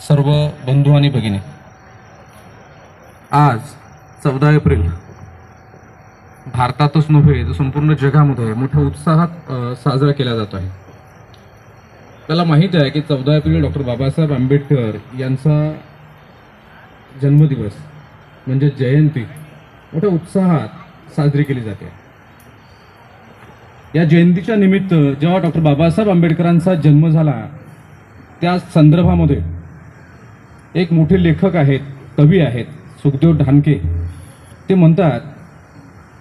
सर्व बंधू आणि भगिनी, आज 14 एप्रिल भारतातच नव्हे तर संपूर्ण जगामध्ये मोठ्या उत्साहात साजरा केला जात आहे. आपल्याला माहीत आहे की 14 एप्रिल डॉक्टर बाबासाहेब आंबेडकर यांचा जन्मदिवस म्हणजे जयंती मोठ्या उत्साहात साजरी केली जाते. या जयंतीच्या निमित्त जेव्हा डॉक्टर बाबासाहेब आंबेडकरांचा जन्म झाला त्या संदर्भामध्ये एक मोठे लेखक आहेत, कवी आहेत, सुखदेव ढानके. ते म्हणतात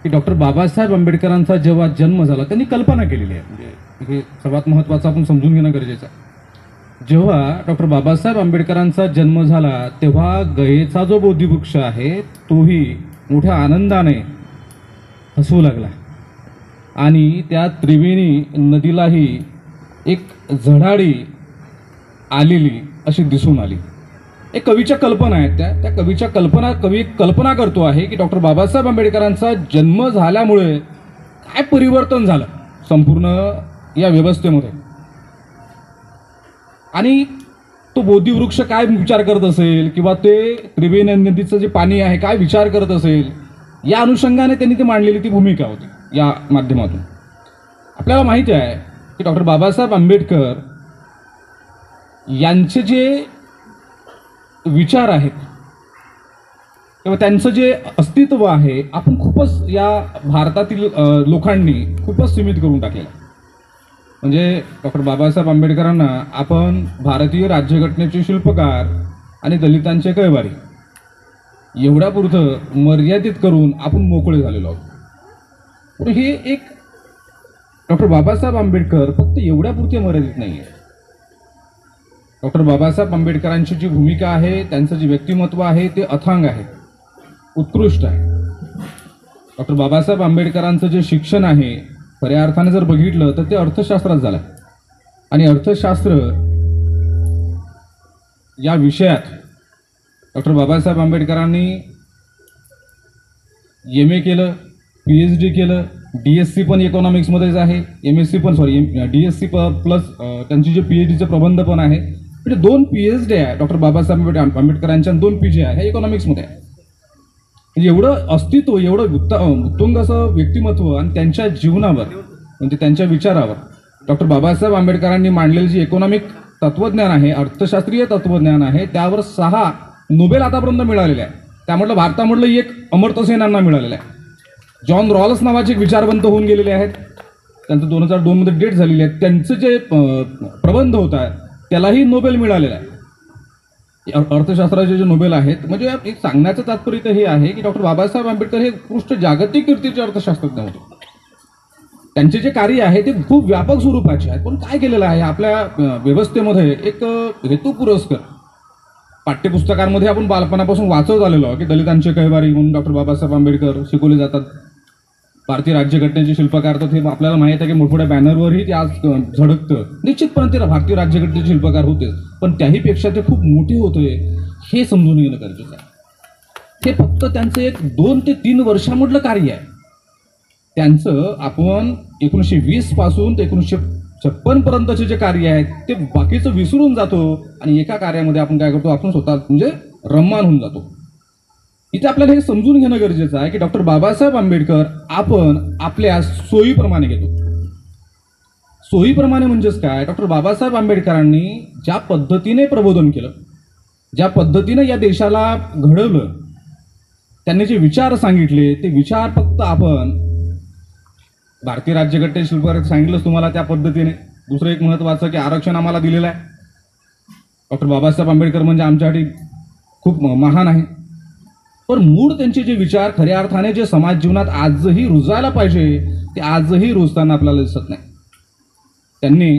की डॉक्टर बाबासाहेब आंबेडकरांचा जेव्हा जन्म झाला त्यांनी कल्पना केलेली आहे, म्हणजे हे सर्वात महत्त्वाचं आपण समजून घेणं गरजेचं आहे. जेव्हा डॉक्टर बाबासाहेब आंबेडकरांचा जन्म झाला तेव्हा गयेचा जो बोधिवृक्ष आहे तोही मोठ्या आनंदाने हसू लागला आणि त्या त्रिवेणी नदीलाही एक झडाळी आलेली अशी दिसून आली. एक कवीच्या कल्पना आहेत, त्या कवीच्या कवी कल्पना करतो आहे की डॉक्टर बाबासाहेब आंबेडकरांचा जन्म झाल्यामुळे काय परिवर्तन झालं संपूर्ण या व्यवस्थेमध्ये आणि तो बोधिवृक्ष काय विचार करत असेल किंवा ते त्रिवेणी नदीचं जे पाणी आहे काय विचार करत असेल, या अनुषंगाने त्यांनी ती मांडलेली ती भूमिका होती. या माध्यमातून आपल्याला माहिती आहे की डॉक्टर बाबासाहेब आंबेडकर यांचे जे विचार आहेत किंवा त्यांचं जे अस्तित्व आहे आपण खूपच या भारतातील लोकांनी खूपच सीमित करून टाकलेलं. म्हणजे डॉक्टर बाबासाहेब आंबेडकरांना आपण भारतीय राज्यघटनेचे शिल्पकार आणि दलितांचे कैवारी एवढ्यापुरतं मर्यादित करून आपण मोकळे झालेलो आहोत. पण हे एक डॉक्टर बाबासाहेब आंबेडकर फक्त एवढ्यापुरते मर्यादित नाही आहे. डॉक्टर बाबासाहेब आंबेडकरांची जी भूमिका आहे, त्यांचं जे व्यक्तिमत्व आहे ते अथांग आहे, उत्कृष्ट आहे. डॉक्टर बाबासाहेब आंबेडकरांचं जे शिक्षण आहे खऱ्या अर्थाने जर बघितलं तर ते अर्थशास्त्रात झालं आणि अर्थशास्त्र या विषयात डॉक्टर बाबासाहेब आंबेडकरांनी MA केलं, PhD केलं, DSc पण इकॉनॉमिक्समध्येच आहे, MSc पण DSc प्लस त्यांची जे PhDचे प्रबंध पण आहे. म्हणजे 2 PhD आहे डॉक्टर बाबासाहेब आंबेडकरांच्या, 2 PG आहे, हे इकॉनॉमिक्समध्ये आहे. म्हणजे एवढं अस्तित्व, एवढं उत्तुंग असं व्यक्तिमत्व आणि त्यांच्या जीवनावर म्हणजे त्यांच्या विचारावर डॉक्टर बाबासाहेब आंबेडकरांनी मांडलेलं जे इकॉनॉमिक तत्वज्ञान आहे, अर्थशास्त्रीय तत्वज्ञान आहे, त्यावर 6 नोबेल आतापर्यंत मिळालेले आहे. त्यामधलं भारतामधलं एक अमर्त्य सेन यांना मिळालेलं आहे. जॉन रॉल्स नावाचे एक विचारवंत होऊन गेलेले आहेत, त्यांचं 2002 मध्ये डेट झालेली आहे. त्यांचं जे प्रबंध होता त्यालाही नोबेल मिळालेला आहे, अर्थशास्त्राचे जे नोबेल आहेत. म्हणजे एक सांगण्याचं तात्पर्य हे आहे की डॉक्टर बाबासाहेब आंबेडकर हे उत्कृष्ट जागतिक कीर्तीचे अर्थशास्त्रज्ञ होते. त्यांचे जे कार्य आहे ते खूप व्यापक स्वरूपाचे आहेत. पण काय केलेलं आहे आपल्या व्यवस्थेमध्ये एक हेतुपुरस्कर पाठ्यपुस्तकांमध्ये आपण बालपणापासून वाचत आलेलो आहोत की दलितांचे कैवारी म्हणून डॉक्टर बाबासाहेब आंबेडकर शिकवले जातात. भारतीय राज्यघटनेचे शिल्पकार तर ते आपल्याला माहित आहे की मोठमोठ्या बॅनरवरही ते आज झळकतं. निश्चितपणे ते भारतीय राज्यघटनेचे शिल्पकार होते, पण त्याहीपेक्षा ते खूप मोठे होते हे समजून घेणं गरजेचं आहे. हे फक्त त्यांचं एक 2 ते 3 वर्षामधलं कार्य आहे. त्यांचं आपण 1920 पासून ते 1956 पर्यंतचे जे कार्य आहे ते बाकीचं विसरून जातो आणि एका कार्यामध्ये आपण काय करतो, आपण स्वतः म्हणजे रममान होऊन जातो. इथे आपल्याला हे समजून घेणं गरजेचं आहे की डॉक्टर बाबासाहेब आंबेडकर आपण आपल्या सोयीप्रमाणे घेतो. सोयीप्रमाणे म्हणजेच काय, डॉक्टर बाबासाहेब आंबेडकरांनी ज्या पद्धतीने प्रबोधन केलं, ज्या पद्धतीने या देशाला घडवलं, त्यांनी जे विचार सांगितले ते विचार फक्त आपण भारतीय राज्यघटनेचे शिल्पकार सांगितलंच तुम्हाला त्या पद्धतीने. दुसरं एक महत्त्वाचं की आरक्षण आम्हाला दिलेलं आहे. डॉक्टर बाबासाहेब आंबेडकर म्हणजे आमच्यासाठी खूप महान आहे. पण मूळ त्यांचे जे विचार खऱ्या अर्थाने जे समाज जीवनात आजही रुजायला पाहिजे ते आजही रुजताना आपल्याला दिसत नाही. त्यांनी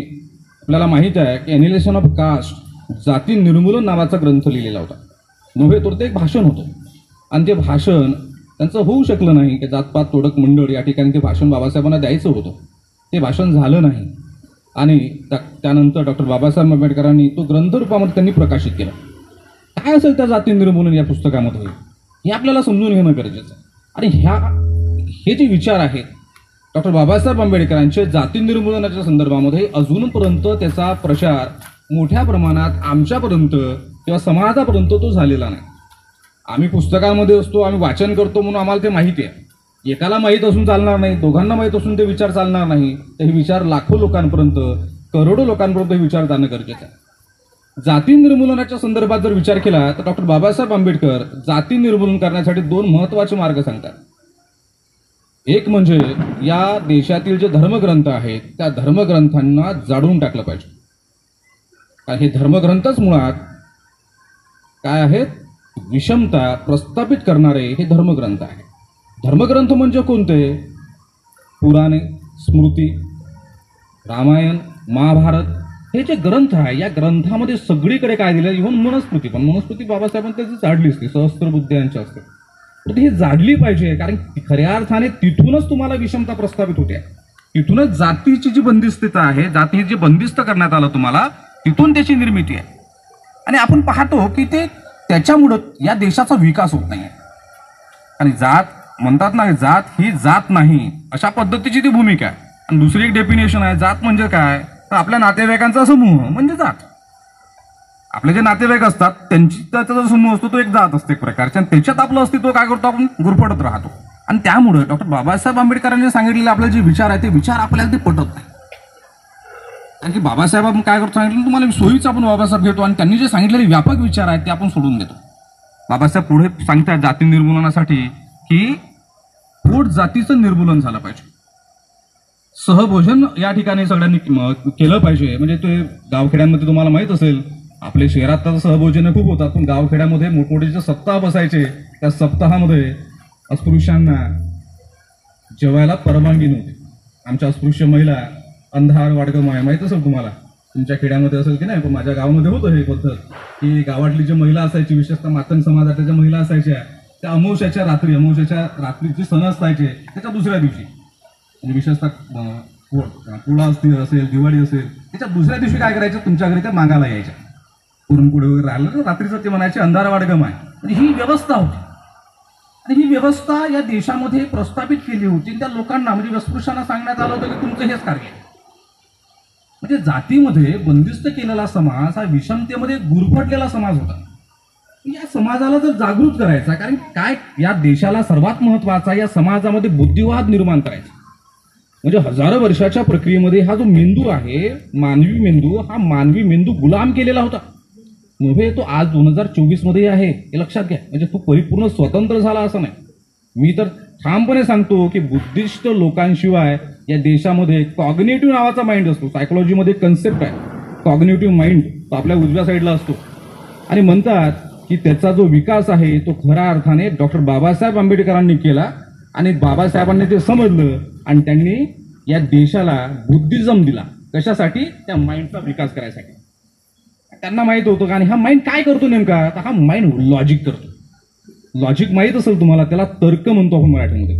आपल्याला माहीत आहे की ॲनिहिलेशन ऑफ कास्ट, जाती निर्मूलन नावाचा ग्रंथ लिहिलेला होता. नव्हे तर ते एक भाषण होतं आणि ते भाषण त्यांचं होऊ शकलं नाही की जातपात तोडक मंडळ या ठिकाणी ते भाषण बाबासाहेबांना द्यायचं होतं. ते भाषण झालं नाही आणि त्यानंतर डॉक्टर बाबासाहेब आंबेडकरांनी तो ग्रंथ रूपामध्ये त्यांनी प्रकाशित केला. काय असेल त्या जाती निर्मूलन या पुस्तकामध्ये हे आपल्याला समजून घेणं गरजेचं आहे. आणि हे जे विचार आहेत डॉक्टर बाबासाहेब आंबेडकरांचे जाती निर्मूलनाच्या संदर्भामध्ये अजूनपर्यंत त्याचा प्रचार मोठ्या प्रमाणात आमच्यापर्यंत किंवा समाजापर्यंत तो झालेला नाही. आम्ही पुस्तकामध्ये असतो, आम्ही वाचन करतो म्हणून आम्हाला ते माहिती आहे. एकाला माहीत असून चालणार नाही, दोघांना माहीत असून ते विचार चालणार नाही. तर हे विचार लाखो लोकांपर्यंत, करोडो लोकांपर्यंत हे विचार जाणं गरजेचं आहे. जाती निर्मूलनाच्या संदर्भात जर विचार केला तर डॉक्टर बाबासाहेब आंबेडकर जाती निर्मूलन करण्यासाठी 2 महत्त्वाचे मार्ग सांगतात. एक म्हणजे या देशातील जे धर्मग्रंथ आहेत त्या धर्मग्रंथांना जाळून टाकलं पाहिजे. कारण हे धर्मग्रंथच मुळात काय आहेत, विषमता प्रस्थापित करणारे हे धर्मग्रंथ आहेत. धर्मग्रंथ म्हणजे कोणते? पुराणे, स्मृती, रामायण, महाभारत हे जे ग्रंथ आहे या ग्रंथामध्ये सगळीकडे काय दिलं, इव्हन मनुस्मृती पण, मनुस्मृती बाबासाहेबांनी त्याची जाडली असते, सहस्त्रबुद्ध्यांच्या असते. तर ही जाडली पाहिजे, कारण खऱ्या अर्थाने तिथूनच तुम्हाला विषमता प्रस्थापित होते. तिथूनच जातीची जी बंदिस्तता आहे, जाती जे बंदिस्त करण्यात आलं तुम्हाला, तिथून त्याची निर्मिती आहे. आणि आपण पाहतो की ते त्याच्यामुळं या देशाचा विकास होत नाही. आणि जात म्हणतात ना, जात ही जात नाही अशा पद्धतीची ती भूमिका आहे. आणि दुसरी एक डेफिनेशन आहे, जात म्हणजे काय, तर आपल्या नातेवाईकांचा समूह म्हणजे जात. आपले जे नातेवाईक असतात त्याचा जो समूह असतो तो एक जात असते एक प्रकारचे, आणि त्याच्यात आपलं अस्तित्व काय करतो, आपण गुरफटत राहतो. आणि त्यामुळे डॉक्टर बाबासाहेब आंबेडकरांनी सांगितलेले आपले जे विचार आहेत ते विचार आपल्याला ते पटत नाही. कारण की बाबासाहेब आपण काय करतो सांगितलं, तुम्हाला सोयीच आपण बाबासाहेब घेतो आणि त्यांनी जे सांगितलेले व्यापक विचार आहेत ते आपण सोडून देतो. बाबासाहेब पुढे सांगतात जाती निर्मूलनासाठी की पोट जातीचं निर्मूलन झालं पाहिजे. सहभोजन या ठिकाणी सगळ्यांनी केलं पाहिजे. म्हणजे ते गावखेड्यांमध्ये तुम्हाला माहित असेल, आपल्या शहरात तर सहभोजन खूप होतात, पण गावखेड्यामध्ये मोठमोठे सप्ताह बसायचे. त्या सप्ताहामध्ये अस्पृश्यांना जेवायला परवानगी नव्हती. आमच्या अस्पृश्य महिला अंधार वाडगं माहीत असेल तुम्हाला, तुमच्या खेड्यामध्ये असेल की नाही, पण माझ्या गावामध्ये होतं हे पद्धत की गावातली जी महिला असायची, विशेषतः मातंग समाजाच्या ज्या महिला असायच्या, त्या अमावस्याच्या रात्रीचे सण असायचे त्याच्या दुसऱ्या दिवशी, म्हणजे विशेषतः पोळा असेल, दिवाळी असेल, त्याच्या दुसऱ्या दिवशी काय करायचं, तुमच्या घरी त्या मागायला यायच्या. पुरणपोळी वगैरे राहिलं तर रात्रीचं ते म्हणायचे अंधार वाडगं आहे. म्हणजे ही व्यवस्था होती. आणि ही व्यवस्था या देशामध्ये प्रस्थापित केली होती. त्या लोकांना म्हणजे अस्पृश्यांना सांगण्यात आलं होतं की तुमचं हेच कार्य आहे. म्हणजे जातीमध्ये बंदिस्त केलेला समाज हा विषमतेमध्ये गुरफटलेला समाज होता. या समाजाला जर जागृत करायचा, कारण काय या देशाला सर्वात महत्वाचा या समाजामध्ये बुद्धिवाद निर्माण करायचा. म्हणजे हजारो वर्षाच्या प्रक्रियेमध्ये हा जो मेंदू आहे, मानवी मेंदू, हा मानवी मेंदू गुलाम केलेला होता. नव्हे तो आज 2024 मध्ये आहे, हे लक्षात घ्या. म्हणजे तो परिपूर्ण स्वतंत्र झाला असं नाही. मी तर ठामपणे सांगतो की बुद्धिस्ट लोकांशिवाय या देशामध्ये कॉग्नेटिव्ह नावाचा माइंड असतो. सायकोलॉजीमध्ये कन्सेप्ट आहे कॉग्नेटिव्ह माइंड, तो आपल्या उजव्या साईडला असतो. आणि म्हणतात की त्याचा जो विकास आहे तो खऱ्या अर्थाने डॉक्टर बाबासाहेब आंबेडकरांनी केला. आणि बाबासाहेबांनी ते समजलं आणि त्यांनी या देशाला बुद्धिझम दिला. कशासाठी? त्या माइंडचा विकास करायसाठी. त्यांना माहित होतं का, आणि हा माइंड काय करतो नेमका, तर हा माइंड लॉजिक करतो. लॉजिक माहित असेल तुम्हाला, त्याला तर्क म्हणतो आपण मराठीमध्ये.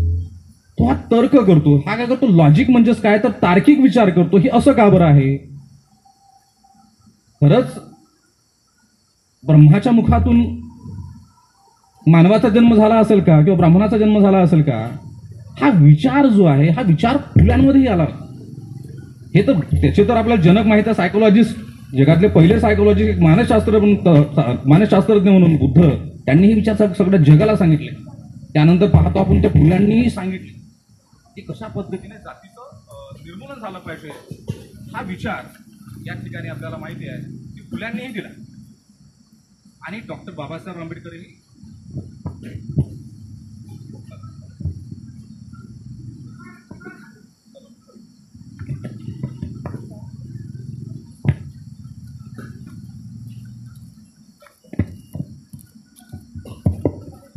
तो हा तर्क करतो. हा काय करतो, लॉजिक म्हणजेच काय, तर तार्किक विचार करतो. हे असं का बरं आहे? खरंच ब्रह्माच्या मुखातून मानवाचा जन्म झाला असेल का, किंवा ब्राह्मणाचा जन्म झाला असेल का? हा विचार जो आहे, हा विचार फुलांमध्येही आला. हे तर त्याचे तर आपल्याला जनक माहित आहे, सायकोलॉजिस्ट, जगातले पहिले सायकोलॉजी मानसशास्त्रज्ञ म्हणून बुद्ध, त्यांनी हे विचार सगळ्या जगाला सांगितले. त्यानंतर पाहतो आपण त्या फुल्यांनीही सांगितले की कशा पद्धतीने जातीचं निर्मूलन झालं पाहिजे. हा विचार या ठिकाणी आपल्याला माहिती आहे की फुल्यांनीही दिला. आणि डॉक्टर बाबासाहेब आंबेडकरही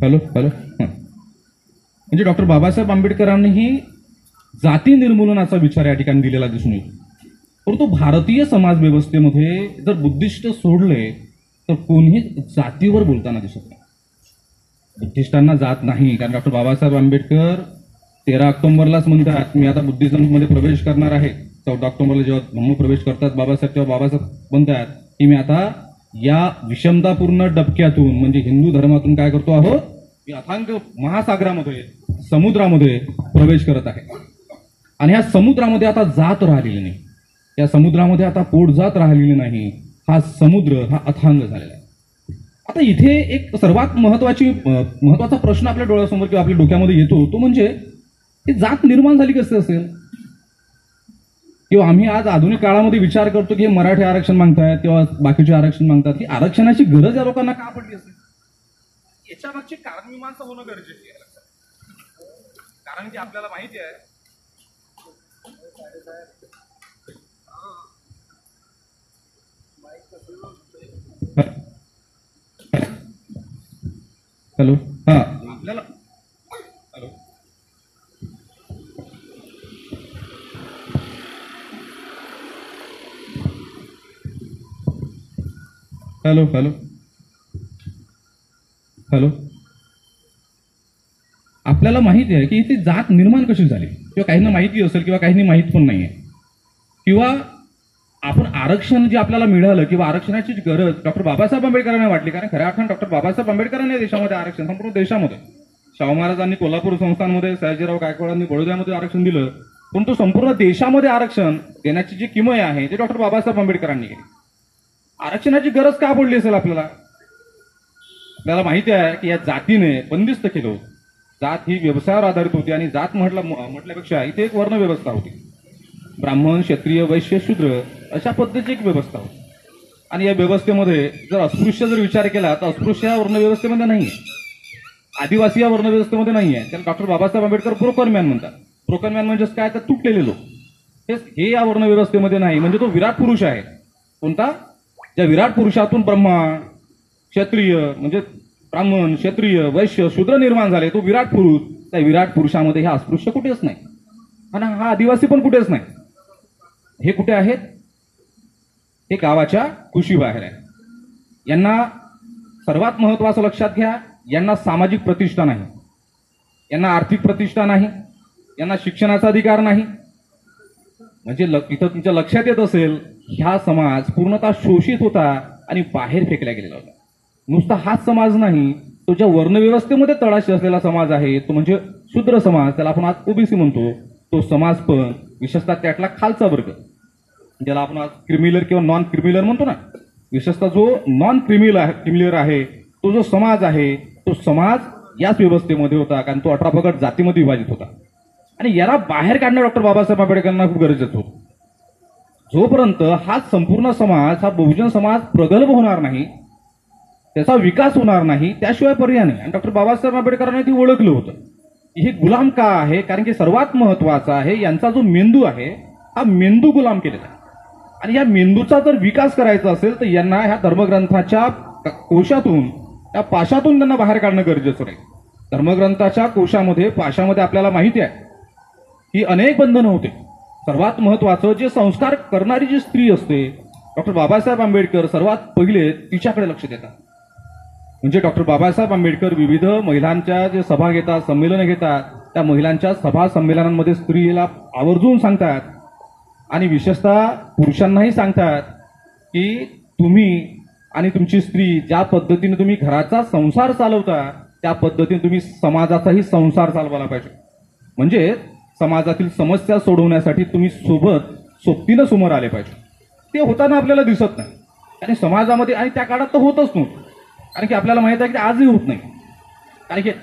हॅलो म्हणजे डॉक्टर बाबासाहेब आंबेडकरांनीही जाती निर्मूलनाचा विचार या ठिकाणी दिलेला दिसून येतो. परंतु भारतीय समाज व्यवस्थेमध्ये जर बुद्धिस्ट सोडले तर कोणीही जातीवर बोलताना दिसत नाही. बुद्धिस्टांना जात नाही, कारण डॉक्टर बाबासाहेब आंबेडकर 13 ऑक्टोबरलाच म्हणतात मी आता बुद्धिझममध्ये प्रवेश करणार आहे. 14 ऑक्टोबरला जेव्हा धम्म प्रवेश करतात बाबासाहेब, तेव्हा बाबासाहेब म्हणतात की मी आता या विषमतापूर्ण डबक्यातून म्हणजे हिंदू धर्मातून काय करतो आहोत, मी अथांग महासागरामध्ये, समुद्रामध्ये प्रवेश करत आहे. आणि ह्या समुद्रामध्ये आता जात राहिलेली नाही, या समुद्रामध्ये आता पोट जात राहिलेली नाही. हा समुद्र हा अथांग झालेला आहे. आता इथे एक सर्वात महत्वाचा प्रश्न आपल्या डोळ्यासमोर किंवा आपल्या डोक्यामध्ये येतो तो म्हणजे ही जात निर्माण झाली कसे असेल, किंवा आम्ही आज आधुनिक काळामध्ये विचार करतो की हे मराठी आरक्षण मागतायत किंवा बाकीचे आरक्षण मागतात, ही आरक्षणाची गरज या लोकांना का पडली असेल, याच्या मागची कारणमीमांसा होणं गरजेचे आहे. कारण की आपल्याला माहिती आहे हॅलो हा आपल्याला हॅलो हॅलो हॅलो हॅलो आपल्याला माहिती आहे की इथे जात निर्माण कशी झाली, किंवा काहींना माहिती असेल किंवा काहींनी माहीत पण नाही आहे, किंवा आपण आरक्षण जे आपल्याला मिळालं किंवा आरक्षणाची गरज डॉक्टर बाबासाहेब आंबेडकरांना वाटली. कारण खऱ्या अर्थाने डॉक्टर बाबासाहेब आंबेडकरांनी देशामध्ये आरक्षण, संपूर्ण देशामध्ये, शाहू महाराजांनी कोल्हापूर संस्थांमध्ये, सयाजीराव गायकवाडांनी बडोद्यामध्ये आरक्षण दिलं, परंतु संपूर्ण देशामध्ये आरक्षण देण्याची जी किमय आहे ते डॉक्टर बाबासाहेब आंबेडकरांनी केली. आरक्षणाची गरज का पडली असेल आपल्याला? आपल्याला माहिती आहे की या जातीने बंदिस्त केलं होतं. जात ही व्यवसायावर आधारित होती आणि जात म्हटल्यापेक्षा इथे एक वर्ण व्यवस्था होती. ब्राह्मण, क्षत्रिय, वैश्य, शूद्र अशा पद्धतीची एक व्यवस्था होती. आणि या व्यवस्थेमध्ये जर अस्पृश्य जर विचार केला तर अस्पृश्य या वर्ण व्यवस्थेमध्ये नाहीये, आदिवासी या वर्ण व्यवस्थेमध्ये नाहीये. त्याला डॉक्टर बाबासाहेब आंबेडकर ब्रोकरमॅन म्हणतात. ब्रोकरमॅन म्हणजे काय, तर तुटलेले लोक, हे या वर्ण व्यवस्थेमध्ये नाही. म्हणजे तो विराट पुरुष आहे. कोणता? ज्या विराट पुरुषातून ब्रह्मा, क्षत्रिय म्हणजे ब्राह्मण, क्षत्रिय, वैश्य, शूद्र निर्माण झाले, तो विराट पुरुष. त्या विराट पुरुषामध्ये हा अस्पृश्य कुठेच नाही आणि हा आदिवासी पण कुठेच नाही. हे कुठे आहेत? हे गावाच्या कुशीबाहेर आहे. यांना सर्वात महत्वाचं लक्षात घ्या, यांना सामाजिक प्रतिष्ठा नाही, यांना आर्थिक प्रतिष्ठा नाही, यांना शिक्षणाचा अधिकार नाही. म्हणजे इथं तुमच्या लक्षात येत असेल, हा समाज पूर्णतः शोषित होता आणि बाहेर फेकला गेलेला होता. नुसता हाच समाज नाही, तो ज्या वर्णव्यवस्थेमध्ये तळाशी असलेला समाज आहे तो म्हणजे शूद्र समाज, त्याला आपण आज ओबीसी म्हणतो, तो समाज पण विशेषतः त्यातला खालचा वर्ग, ज्याला आपण आज क्रिमिलर किंवा नॉन क्रिमिलर म्हणतो ना, विशेषतः जो नॉन क्रिमिलर आहे तो जो समाज आहे तो समाज याच व्यवस्थेमध्ये होता. कारण तो 18 पगड जातीमध्ये विभाजित होता आणि याला बाहेर काढणं डॉक्टर बाबासाहेब आंबेडकरांना खूप गरजेचं होतं. जोपर्यंत हा संपूर्ण समाज, हा बहुजन समाज प्रगल्भ होणार नाही, त्याचा विकास होणार नाही, त्याशिवाय पर्याय नाही. आणि डॉक्टर बाबासाहेब आंबेडकरांनी ती ओळखलं होतं की हे गुलाम का आहे. कारण की सर्वात महत्वाचा आहे, यांचा जो मेंदू आहे हा मेंदू गुलाम केलेला आहे. आणि या मेंदूचा जर विकास करायचा असेल तर यांना ह्या धर्मग्रंथाच्या कोशातून, त्या पाशातून त्यांना बाहेर काढणं गरजेचं आहे. धर्मग्रंथाच्या कोशामध्ये, पाशामध्ये आपल्याला माहिती आहे की अनेक बंधनं होते. सर्वात महत्वाचं, जे संस्कार करणारी जी स्त्री असते, डॉक्टर बाबासाहेब आंबेडकर सर्वात पहिले तिच्याकडे लक्ष देतात. म्हणजे डॉक्टर बाबासाहेब आंबेडकर विविध महिलांच्या जे सभा घेतात, संमेलनं घेतात, त्या महिलांच्या सभा संमेलनांमध्ये स्त्रीला आवर्जून सांगतात आणि विशेषतः पुरुषांनाही सांगतात की तुम्ही आणि तुमची स्त्री ज्या पद्धतीने तुम्ही घराचा संसार चालवता त्या पद्धतीने तुम्ही समाजाचाही संसार चालवायला पाहिजे. म्हणजे समाजातील समस्या सोडवण्यासाठी तुम्ही सोबतीनं समोर आले पाहिजे. ते होताना आपल्याला दिसत नाही आणि समाजामध्ये, आणि त्या काळात तर होतच नव्हतं. कारण की आपल्याला माहित आहे की आजही होत नाही.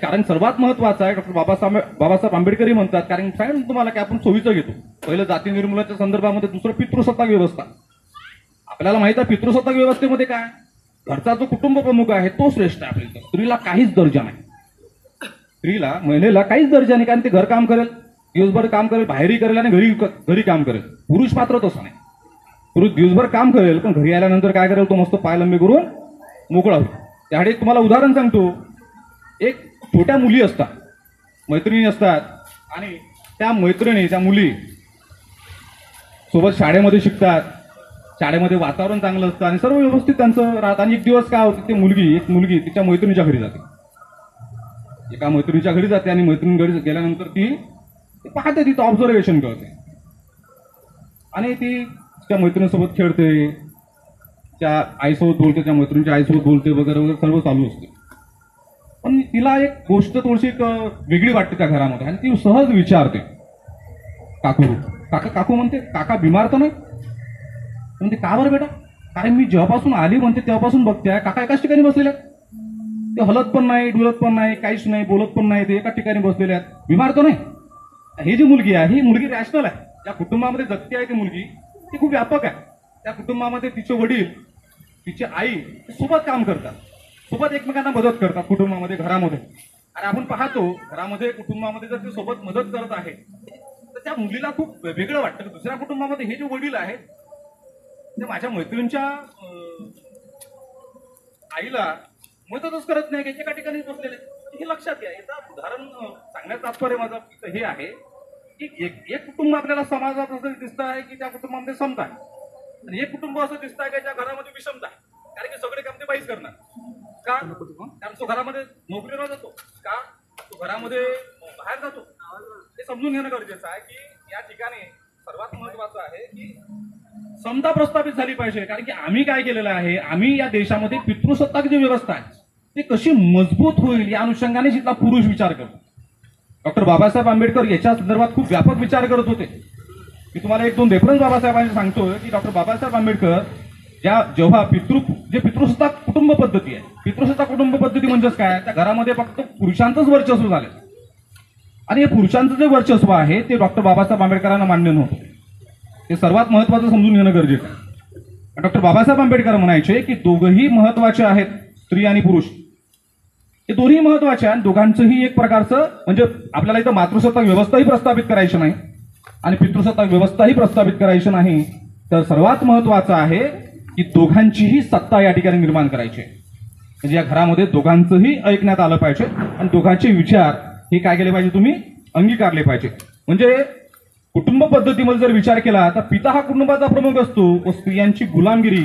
कारण सर्वात महत्वाचं आहे, डॉक्टर बाबासाहेब आंबेडकरही म्हणतात, कारण सांगेन तुम्हाला की आपण सोयीचं घेतो. पहिलं जाती निर्मूलनाच्या संदर्भामध्ये, दुसरं पितृसत्ताक व्यवस्था. आपल्याला माहित आहे पितृसत्ताक व्यवस्थेमध्ये काय, घरचा जो कुटुंब प्रमुख आहे तो श्रेष्ठ आहे. आपल्या स्त्रीला काहीच दर्जा नाही, स्त्रीला, महिलेला काहीच दर्जा नाही. कारण ते घर काम करेल, दिवसभर काम करेल, बाहेरही करेल आणि घरी काम करेल. पुरुष मात्र तसं नाही. पुरुष दिवसभर काम करेल पण घरी आल्यानंतर काय करेल, तो मस्त पाय लंबे करून मोकळा होईल. त्यासाठी तुम्हाला उदाहरण सांगतो, एक छोट्या मुली असतात, मैत्रिणी असतात, आणि त्या मैत्रिणी, त्या मुली सोबत शाळेमध्ये शिकतात, शाळेमध्ये वातावरण चांगलं असतं आणि सर्व व्यवस्थित त्यांचं राहत. आणि एक दिवस काय होतं, एक मुलगी तिच्या मैत्रिणीच्या घरी जाते. एका मैत्रिणीच्या घरी जाते आणि मैत्रिणी घरी गेल्यानंतर ती पाहते, तिचं ऑब्झर्वेशन करते आणि ती त्या मैत्रिणीसोबत खेळते, त्या आईसोबत बोलते, त्या मैत्रिणीच्या आईसोबत बोलते वगैरे वगैरे सर्व चालू असते. पण तिला एक गोष्ट थोडीशी वेगळी वाटते त्या घरामध्ये आणि ती सहज विचारते, काकू म्हणते, काका बिमार तर नाही? म्हणते का बरं बेटा? कारण मी जेव्हापासून आली म्हणते तेव्हापासून बघते काका एकाच ठिकाणी बसलेल्या. ते हलत पण नाही, डुलत पण नाही, काहीच नाही, बोलत पण नाही, ते एका ठिकाणी बसलेले आहेत, बिमार तर नाही. ही जी मुलगी आहे ही मुलगी रॅशनल आहे. त्या कुटुंबामध्ये जगती आहे ती मुलगी, ती खूप व्यापक आहे. त्या कुटुंबामध्ये तिचे वडील, तिची आई सोबत काम करतात, सोबत एकमेकांना मदत करतात कुटुंबामध्ये, घरामध्ये. आणि आपण पाहतो घरामध्ये, कुटुंबामध्ये जर ते सोबत मदत करत आहे तर त्या मुलीला खूप वेगळं वाटतं. दुसऱ्या कुटुंबामध्ये हे जे वडील आहेत ते माझ्या मैत्रिणींच्या आईला मदतच करत नाही, एका ठिकाणी बसलेले. हे लक्षात घ्या. याचं उदाहरण सांगण्याचं तात्पर्य माझं हे आहे की एक कुटुंब आपल्याला समाजात असं दिसतं आहे की त्या कुटुंबामध्ये समता आहे, आणि एक कुटुंब असं दिसतं आहे की त्या घरामध्ये विषमता आहे. कारण की सगळे काम ते बाईच करणार का? कारण तो घरामध्ये नोकरीवर जातो का, तो घरामध्ये बाहेर जातो, हे समजून घेणं गरजेचं आहे की या ठिकाणी सर्वात महत्वाचं आहे की समता प्रस्थापित झाली पाहिजे. कारण की आम्ही काय केलेलं आहे, आम्ही या देशामध्ये पितृसत्ताक जी व्यवस्था आहे ती कशी मजबूत होईल या अनुषंगाने जिथला पुरुष विचार करतो. डॉक्टर बाबासाहेब आंबेडकर याच्या संदर्भात खूप व्यापक विचार करत होते. मी तुम्हाला एक दोन रेफरन्स बाबासाहेबांनी सांगतोय की डॉक्टर बाबासाहेब आंबेडकर जेव्हा पितृसत्ताक कुटुंब पद्धती आहे, पितृसत्ताक कुटुंब पद्धती म्हणजेच काय, त्या घरामध्ये फक्त पुरुषांचंच वर्चस्व झालं, आणि हे पुरुषांचं जे वर्चस्व आहे ते डॉक्टर बाबासाहेब आंबेडकरांना मान्य नव्हतं. हे सर्वात महत्वाचं समजून घेणं गरजेचं आहे. डॉक्टर बाबासाहेब आंबेडकर म्हणायचे की दोघंही महत्वाचे आहेत, स्त्री आणि पुरुष हे दोन्ही महत्वाचे आहे. आणि दोघांचंही एक प्रकारचं म्हणजे आपल्याला इथं मातृसत्ताक व्यवस्थाही प्रस्थापित करायची नाही आणि पितृसत्ताक व्यवस्थाही प्रस्थापित करायची नाही, तर सर्वात महत्वाचं आहे की दोघांचीही सत्ता या ठिकाणी निर्माण करायची. म्हणजे या घरामध्ये दोघांचंही ऐकण्यात आलं पाहिजे आणि दोघांचे विचार हे काय केले पाहिजे, तुम्ही अंगीकारले पाहिजे. म्हणजे कुटुंब पद्धतीमध्ये जर विचार केला तर पिता हा कुटुंबाचा प्रमुख असतो व स्त्रियांची गुलामगिरी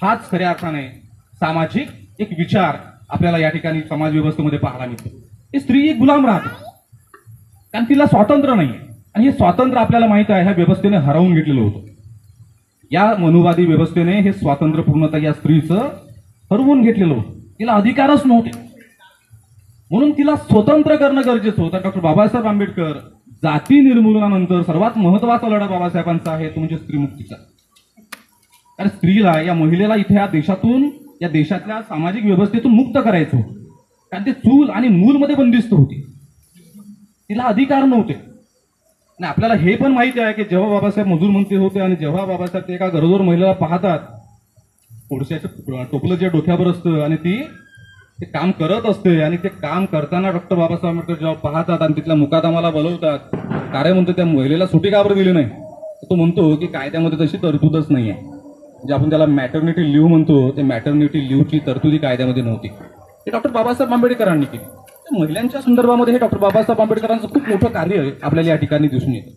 हाच खऱ्या अर्थाने सामाजिक एक विचार आपल्याला या ठिकाणी समाज व्यवस्थेमध्ये पाहायला मिळतो. ही स्त्री एक गुलाम राहते कारण तिला स्वातंत्र्य नाहीये, आणि हे स्वातंत्र्य आपल्याला माहित आहे ह्या व्यवस्थेने हरवून घेतलेलं होतं. या मनुवादी व्यवस्थेने हे स्वातंत्र्य पूर्णतः या स्त्रीचं हरवून घेतलेलं होतं. तिला अधिकारच नव्हते, म्हणून तिला स्वतंत्र करणं गरजेचं होतं. डॉक्टर बाबासाहेब आंबेडकर जाती निर्मूलनानंतर सर्वात महत्वाचा लढा बाबासाहेबांचा आहे तो म्हणजे स्त्रीमुक्तीचा. कारण स्त्रीला, या महिलेला इथे या देशातून, या देशातल्या सामाजिक व्यवस्थेतून मुक्त करायचं होतं. कारण ते चूल आणि मूलमध्ये बंदिस्त होती, तिला अधिकार नव्हते. आणि आपल्याला हे पण माहिती आहे की जेव्हा बाबासाहेब मजूर मंत्री होते आणि जेव्हा बाबासाहेब ते एका गरोदर महिलेला पाहतात, पुरुषाचं टोपलं जे डोक्यावर असतं आणि ती ते काम करत असते, आणि ते काम करताना डॉक्टर बाबासाहेब आंबेडकर जेव्हा पाहतात आणि तिथल्या मुकादमाला बोलवतात, कार्य म्हणतो त्या महिलेला सुटी का बरं दिली नाही, तो म्हणतो की कायद्यामध्ये तशी तरतूदच नाही आहे. म्हणजे आपण त्याला मॅटर्निटी लिव्ह म्हणतो, ते मॅटर्निटी लिव्हची तरतुदी कायद्यामध्ये नव्हती. हे डॉक्टर बाबासाहेब आंबेडकरांनी केली. महिलांच्या संदर्भामध्ये हे डॉक्टर बाबासाहेब आंबेडकरांचं खूप मोठं कार्य आपल्याला या ठिकाणी दिसून येतं.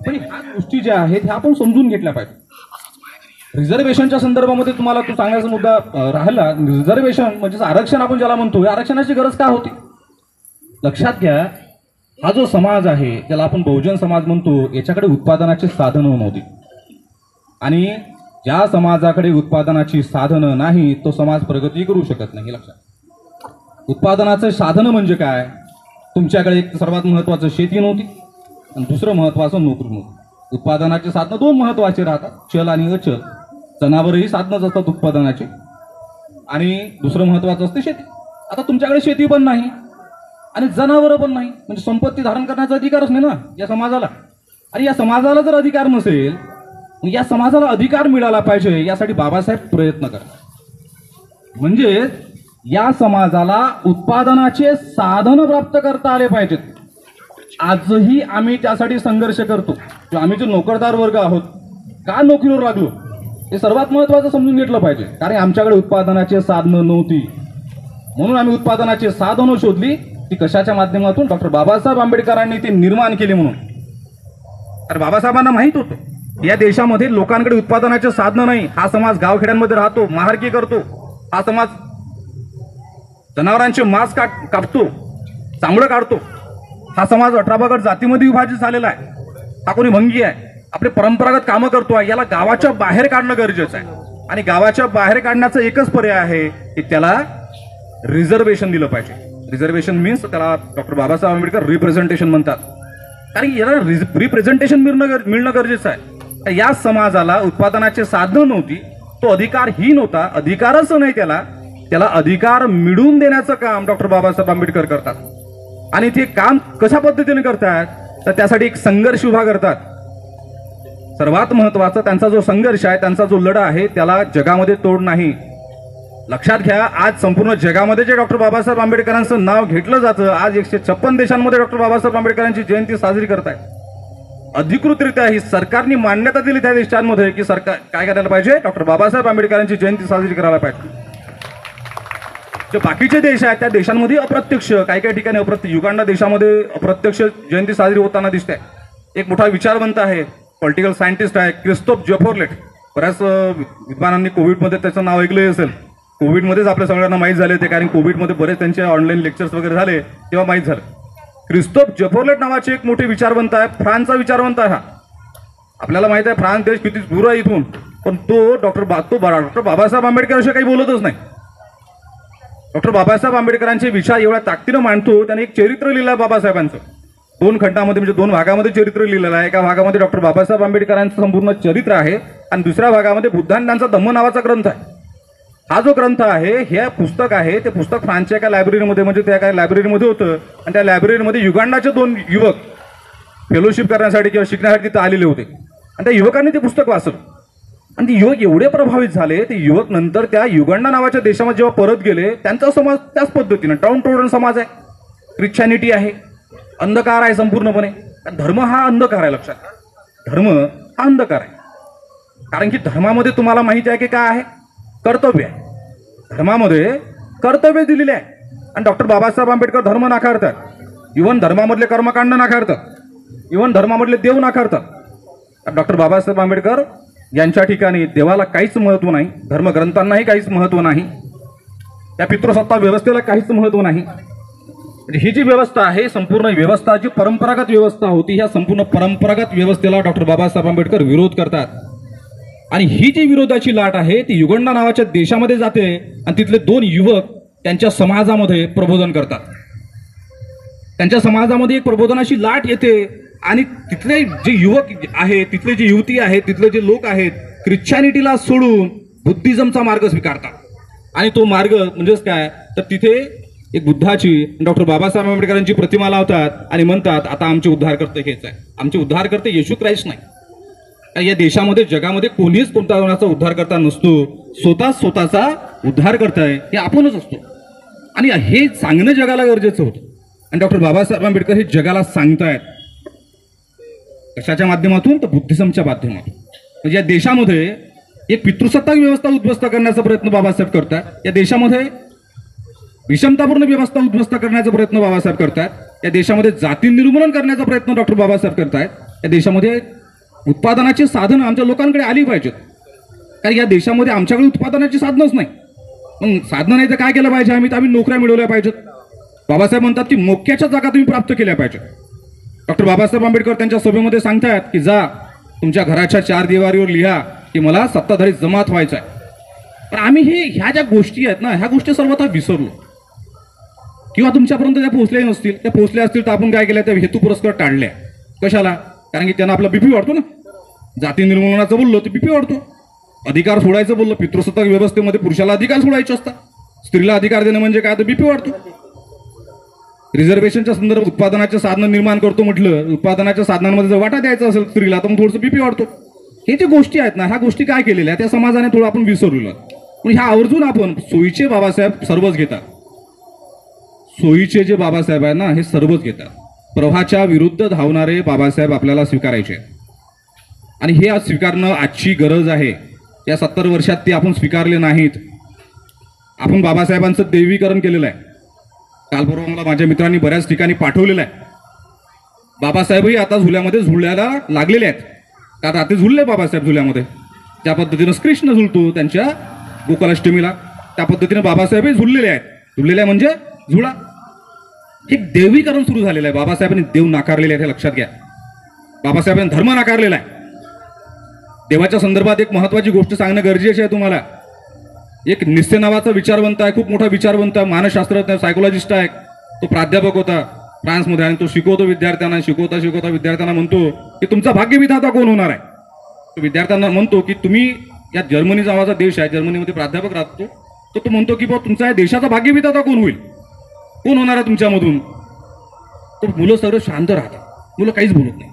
पण ह्या गोष्टी ज्या आहेत ह्या आपण समजून घेतल्या पाहिजे. रिझर्वेशनच्या संदर्भामध्ये तुम्हाला तो सांगायचा मुद्दा राहिला. रिझर्वेशन म्हणजे आरक्षण आपण ज्याला म्हणतो, या आरक्षणाची गरज का होती लक्षात घ्या. हा जो समाज आहे ज्याला आपण बहुजन समाज म्हणतो, याच्याकडे उत्पादनाची साधनं नव्हती, आणि ज्या समाजाकडे उत्पादनाची साधनं नाही तो समाज प्रगती करू शकत नाही. लक्षात, उत्पादनाचं साधनं म्हणजे काय, तुमच्याकडे एक सर्वात महत्वाचं शेती नव्हती आणि दुसरं महत्वाचं नोकरी नव्हती. उत्पादनाचे साधनं दोन महत्वाचे राहतात, चल आणि अचल. जनावरही साधनच असतात उत्पादनाचे, आणि दुसरं महत्वाचं असते शेती. आता तुमच्याकडे शेती पण नाही आणि जनावरं पण नाही, म्हणजे संपत्ती धारण करण्याचा अधिकारच नाही ना या समाजाला. आणि या समाजाला जर अधिकार नसेल, या समाजाला अधिकार मिळाला पाहिजे यासाठी बाबासाहेब प्रयत्न करतात. म्हणजे या समाजाला उत्पादनाचे साधन प्राप्त करता आले पाहिजेत. आजही आम्ही त्यासाठी संघर्ष करतो. आम्ही जो नोकरदार वर्ग आहोत, का नोकरीवर लागलो हे सर्वात महत्वाचं समजून घेतलं पाहिजे. कारण आमच्याकडे उत्पादनाचे साधनं नव्हती, म्हणून आम्ही उत्पादनाचे साधनं शोधली. ती कशाच्या माध्यमातून, डॉक्टर बाबासाहेब आंबेडकरांनी ते निर्माण केले म्हणून. तर बाबासाहेबांना माहित होतं या देशामध्ये लोकांकडे उत्पादनाचे साधनं नाही. हा समाज गावखेड्यांमध्ये राहतो, महारकी करतो. हा समाज जनावरांचे मांस कापतो, चांगलं काढतो. हा समाज 18 गट जातीमध्ये विभाजित झालेला आहे. हा कोणी भंगी आहे, आपले परंपरागत कामं करतो आहे. याला गावाच्या बाहेर काढणं गरजेचं आहे, आणि गावाच्या बाहेर काढण्याचा एकच पर्याय आहे की त्याला रिझर्वेशन दिलं पाहिजे. रिझर्वेशन मीन्स त्याला डॉक्टर बाबासाहेब आंबेडकर रिप्रेझेंटेशन म्हणतात. कारण याला रिप्रेझेंटेशन मिळणं गरजेचं आहे. या समाजाला उत्पादनाचे साधनं नव्हती, तो अधिकारहीन होता. अधिकारच नाही त्याला, त्याला अधिकार मिळवून देण्याचं काम डॉक्टर बाबासाहेब आंबेडकर करतात. आणि ते काम कशा पद्धतीने करतात तर त्यासाठी एक संघर्ष उभा करतात. सर्वात महत्वाचा त्यांचा जो संघर्ष आहे, त्यांचा जो लढा आहे, त्याला जगामध्ये तोड नाही. लक्षात घ्या, आज संपूर्ण जगामध्ये जे डॉक्टर बाबासाहेब आंबेडकरांचं नाव घेतलं जातं, आज 156 देशांमध्ये डॉक्टर बाबासाहेब आंबेडकरांची जयंती साजरी करतायत. अधिकृतरित्या ही सरकारने मान्यता दिली त्या देशांमध्ये की सरकार काय करायला पाहिजे, डॉक्टर बाबासाहेब आंबेडकरांची जयंती साजरी करायला पाहिजे. जे बाकीचे देश आहेत त्या देशांमध्ये अप्रत्यक्ष, काही काही ठिकाणी अप्रत्यक्ष, युगांडा देशामध्ये अप्रत्यक्ष जयंती साजरी होताना दिसते. एक मोठा विचारवंत आहे, पॉलिटिकल सायंटिस्ट आहे, क्रिस्तोफ जेफोर्लेट. बऱ्याच विद्वानांनी कोविडमध्ये त्याचं नाव ऐकलं असेल. कोविडमध्येच आपल्या सगळ्यांना माहीत झाले ते, कारण कोविडमध्ये बरेच त्यांचे ऑनलाईन लेक्चर्स वगैरे झाले तेव्हा माहीत झालं. क्रिस्तोफ जेफोर्लेट नावाचे एक मोठे विचारवंत आहे, फ्रान्सचा विचारवंत आहे. हा आपल्याला माहित आहे फ्रान्स देश किती दूर आहे इथून, पण तो डॉक्टर बाबासाहेब आंबेडकरांशी काही बोलतच नाही. डॉक्टर बाबासाहेब आंबेडकरांचे विचार एवढ्या ताकदीनं मांडतो. त्याने एक चरित्र लिहिलं बाबासाहेबांचं, 2 खंडामध्ये, म्हणजे 2 भागामध्ये चरित्र लिहिलेलं आहे. एका भागामध्ये डॉक्टर बाबासाहेब आंबेडकरांचं संपूर्ण चरित्र आहे आणि दुसऱ्या भागामध्ये बुद्धांचा धम्म नावाचा ग्रंथ आहे. हा जो ग्रंथ आहे, हे पुस्तक आहे, ते पुस्तक फ्रान्सच्या एका लायब्ररीमध्ये, म्हणजे त्या एका लायब्ररीमध्ये होतं आणि त्या लायब्ररीमध्ये युगांडाचे 2 युवक फेलोशिप करण्यासाठी किंवा शिकण्यासाठी तिथं आलेले होते आणि त्या युवकांनी ते पुस्तक वाचलं आणि ते युवक एवढे प्रभावित झाले. ते युवक नंतर त्या युगांडा नावाच्या देशामध्ये जेव्हा परत गेले, त्यांचा समाज त्याच पद्धतीनं डाऊन टोडन समाज आहे, ख्रिश्चॅनिटी आहे, अंधकार आहे संपूर्णपणे. धर्म हा अंधकार आहे. लक्षात घ्या, धर्म हा अंधकार आहे. कारण की धर्मामध्ये तुम्हाला माहिती आहे की काय आहे, कर्तव्य आहे. धर्मामध्ये कर्तव्य दिलेले आहे आणि डॉक्टर बाबासाहेब आंबेडकर धर्म नाकारतात. इव्हन धर्मामधले कर्मकांड नाकारतात, इव्हन धर्मामधले देव नाकारतात. डॉक्टर बाबासाहेब आंबेडकर यांच्या ठिकाणी देवाला काहीच महत्व नाही, धर्मग्रंथांनाही काहीच महत्व नाही, त्या पितृसत्ता व्यवस्थेला काहीच महत्व नाही. ही जी व्यवस्था आहे, संपूर्ण व्यवस्था जी परंपरागत व्यवस्था होती, ह्या संपूर्ण परंपरागत व्यवस्थेला डॉक्टर बाबासाहेब आंबेडकर विरोध करतात. आणि ही जी विरोधाची लाट आहे ती युगांडा नावाच्या देशामध्ये जाते आणि तिथले 2 युवक त्यांच्या समाजामध्ये प्रबोधन करतात. त्यांच्या समाजामध्ये एक प्रबोधनाची लाट येते आणि तिथले जे युवक आहेत, तिथले जे युवती आहेत, तिथले जे लोक आहेत, ख्रिश्चॅनिटीला सोडून बुद्धिझमचा मार्ग स्वीकारतात. आणि तो मार्ग म्हणजेच काय, तर तिथे एक बुद्धाची, डॉक्टर बाबासाहेब आंबेडकरांची प्रतिमा लावतात आणि म्हणतात आता आमचे उद्धारकर्ते हेच आहे, आमचे उद्धारकर्ते येशू ख्राइस्ट नाही. या देशामध्ये, जगामध्ये कोणीच कोणत्या उद्धारकर्ता नसतो, स्वतःचा उद्धार करताय हे आपणच असतो. आणि हे सांगणं जगाला गरजेचं होतं आणि डॉक्टर बाबासाहेब आंबेडकर हे जगाला सांगतायत. कशाच्या माध्यमातून, तर बुद्धिझमच्या माध्यमातून. म्हणजे या देशामध्ये एक पितृसत्ताक व्यवस्था उद्ध्वस्त करण्याचा प्रयत्न बाबासाहेब करतात. या देशामध्ये विषमतापूर्ण व्यवस्था उद्ध्वस्त करण्याचा प्रयत्न बाबासाहेब करतात. या देशामध्ये जाती निर्मूलन करण्याचा प्रयत्न डॉक्टर बाबासाहेब करतायत. या देशामध्ये उत्पादनाची साधनं आमच्या लोकांकडे आली पाहिजेत, कारण या देशामध्ये आमच्याकडे उत्पादनाची साधनच नाही. मग साधनं नाही तर काय केलं पाहिजे, आम्ही नोकऱ्या मिळवल्या पाहिजेत. बाबासाहेब म्हणतात की मोक्याच्या जागा तुम्ही प्राप्त केल्या पाहिजेत. डॉक्टर बाबासाहेब आंबेडकर त्यांच्या सभेमध्ये सांगतात की जा तुमच्या घराच्या 4 दिवारीवर लिहा की मला सत्ताधारी जमात व्हायचं आहे. पण आम्ही ह्या ज्या गोष्टी आहेत ना, ह्या गोष्टी सर्वथा विसरलो किंवा तुमच्यापर्यंत त्या पोहोचल्या नसतील. त्या पोहोचल्या असतील तर आपण काय केलं, त्या हेतू पुरस्कार टाळल्या. कशाला, कारण की त्यांना आपला बीपी वाढतो ना. जाती निर्मूलनाचं बोललो तर बीपी वाढतो, अधिकार सोडायचं बोललं, पितृसत्ताक व्यवस्थेमध्ये पुरुषाला अधिकार सोडायचे असतात, स्त्रीला अधिकार देणं म्हणजे काय, तर बीपी वाढतो. रिझर्वेशनच्या संदर्भात उत्पादनाचे साधनं निर्माण करतो म्हटलं, उत्पादनाच्या साधनांमध्ये जर वाटा द्यायचा असेल स्त्रीला तर मग थोडंसं बीपी वाढतो. हे जे गोष्टी आहेत ना, ह्या गोष्टी काय केलेल्या त्या समाजाने थोडं आपण विसरलेलो. पण ह्या आवर्जून आपण सोयीचे बाबासाहेब सर्वच घेतात. सोयीचे जे बाबासाहेब आहेत ना, हे सर्वच घेतात. प्रवाहाच्या विरुद्ध धावणारे बाबासाहेब आपल्याला स्वीकारायचे आणि हे आज स्वीकारणं आजची गरज आहे. या 70 वर्षात ते आपण स्वीकारले नाहीत. आपण बाबासाहेबांचं देवीकरण केलेलं आहे. काल परवा मला माझ्या मित्रांनी बऱ्याच ठिकाणी पाठवलेलं आहे. बाबासाहेबही आता झुल्यामध्ये झुल्याला लागलेले आहेत, कारण आता झुलले बाबासाहेब झुल्यामध्ये. ज्या पद्धतीनं कृष्ण झुलतो त्यांच्या गोकुलाष्टमीला, त्या पद्धतीने बाबासाहेबही झुललेले आहेत. झुललेले म्हणजे झुळा. हे देवीकरण सुरू झालेलं आहे. बाबासाहेबांनी देव नाकारलेले आहेत, हे लक्षात घ्या. बाबासाहेबांनी धर्म नाकारलेला आहे. देवाच्या संदर्भात एक महत्वाची गोष्ट सांगणं गरजेचं आहे तुम्हाला. एक निस्से नावाचा विचारवंत आहे, खूप मोठा विचारवंत, मानसशास्त्रज्ञ, सायकोलॉजिस्ट आहे. तो प्राध्यापक होता फ्रान्समध्ये आणि तो शिकवतो विद्यार्थ्यांना. शिकवता विद्यार्थ्यांना म्हणतो की तुमचा भाग्यविधाता कोण होणार आहे. तो विद्यार्थ्यांना म्हणतो की तुम्ही, या जर्मनी नावाचा देश आहे, जर्मनीमध्ये प्राध्यापक राहतो, तर तो म्हणतो की बाबा तुमचा या देशाचा भाग्यविधाता कोण होईल, कोण होणार आहे तुमच्यामधून. तर मुलं सर्व शांत राहतात, मुलं काहीच बोलत नाही.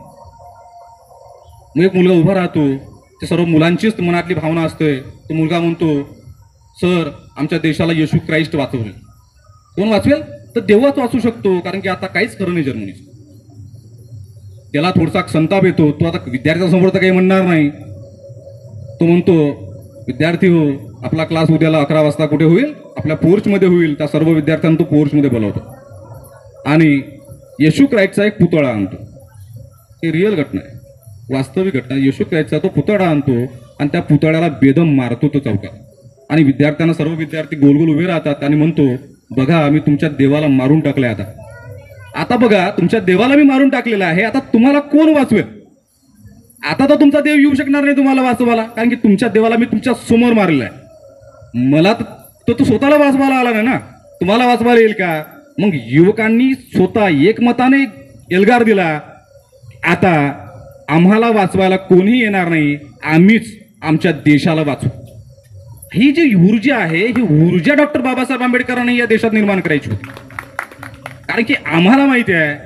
मग एक मुलगा उभा राहतो, ते सर्व मुलांचीच मनातली भावना असते. तो मुलगा म्हणतो, सर आमच्या देशाला येशू ख्राइस्ट वाचवेल. कोण वाचवेल, तर देवच वाचू शकतो, कारण की आता काहीच खरं नाही जर्मनीचं. त्याला थोडासा संताप येतो. तो आता विद्यार्थ्यांसमोर तर काही म्हणणार नाही. तो म्हणतो, विद्यार्थी हो, आपला क्लास उद्याला 11 वाजता कुठे होईल, आपल्या पोर्चमध्ये होईल. त्या सर्व विद्यार्थ्यांना तो पोर्चमध्ये बोलवतो आणि येशू ख्राइस्टचा एक पुतळा आणतो. ही रिअल घटना आहे, वास्तविक घटना. येशू ख्राइस्टचा तो पुतळा आणतो आणि त्या पुतळ्याला बेदम मारतो तो चौकात. आणि विद्यार्थ्यांना, सर्व विद्यार्थी गोल गोल उभे राहतात आणि म्हणतो, बघा आम्ही तुमच्या देवाला मारून टाकलंय. आता बघा तुमच्या देवाला मी मारून टाकलेलं आहे, आता तुम्हाला कोण वाचवेल. आता तर तुमचा देव येऊ शकणार नाही तुम्हाला वाचवायला, कारण की तुमच्या देवाला मी तुमच्या समोर मारलेला आहे. मला तो स्वतःला वाचवायला आला नाही ना, तुम्हाला वाचवायला येईल का. मग युवकांनी स्वतः एकमताने एल्गार दिला, आता आम्हाला वाचवायला कोणी येणार नाही, आम्हीच आमच्या देशाला वाचवू. ही जी ऊर्जा आहे, ही ऊर्जा डॉक्टर बाबासाहेब आंबेडकरांनी या देशात निर्माण करायची होती. कारण की आम्हाला माहिती आहे,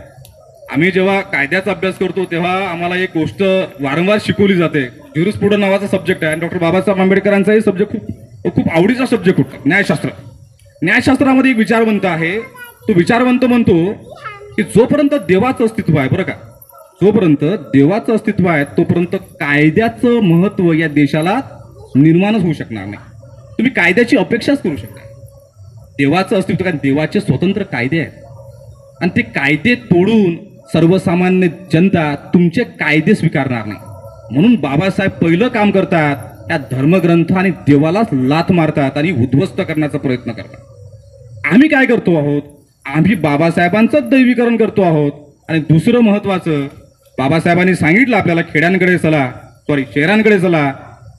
आम्ही जेव्हा कायद्याचा अभ्यास करतो तेव्हा आम्हाला एक गोष्ट वारंवार शिकवली जाते. ज्युरिस्प्रुडन्स नावाचा सब्जेक्ट आहे आणि डॉक्टर बाबासाहेब आंबेडकरांचाही सब्जेक्ट खूप आवडीचा सब्जेक्ट होता, न्यायशास्त्र. न्यायशास्त्रामध्ये एक विचारवंत आहे, तो विचारवंत म्हणतो की जोपर्यंत देवाचं अस्तित्व आहे, बरं का, जोपर्यंत देवाचं अस्तित्व आहे तोपर्यंत कायद्याचं महत्व या देशाला निर्माणच होऊ शकणार नाही. तुम्ही कायद्याची अपेक्षाच करू शकता. देवाचं अस्तित्व, कारण देवाचे स्वतंत्र कायदे आहेत आणि ते कायदे तोडून सर्वसामान्य जनता तुमचे कायदे स्वीकारणार नाही. म्हणून बाबासाहेब पहिलं काम करतात, त्या धर्मग्रंथ आणि देवालाच लाथ मारतात आणि उद्ध्वस्त करण्याचा प्रयत्न करतात. आम्ही काय करतो आहोत, आम्ही बाबासाहेबांचंच दैवीकरण करतो आहोत. आणि दुसरं महत्वाचं, बाबासाहेबांनी सांगितलं आपल्याला खेड्यांकडे चला, शहरांकडे चला.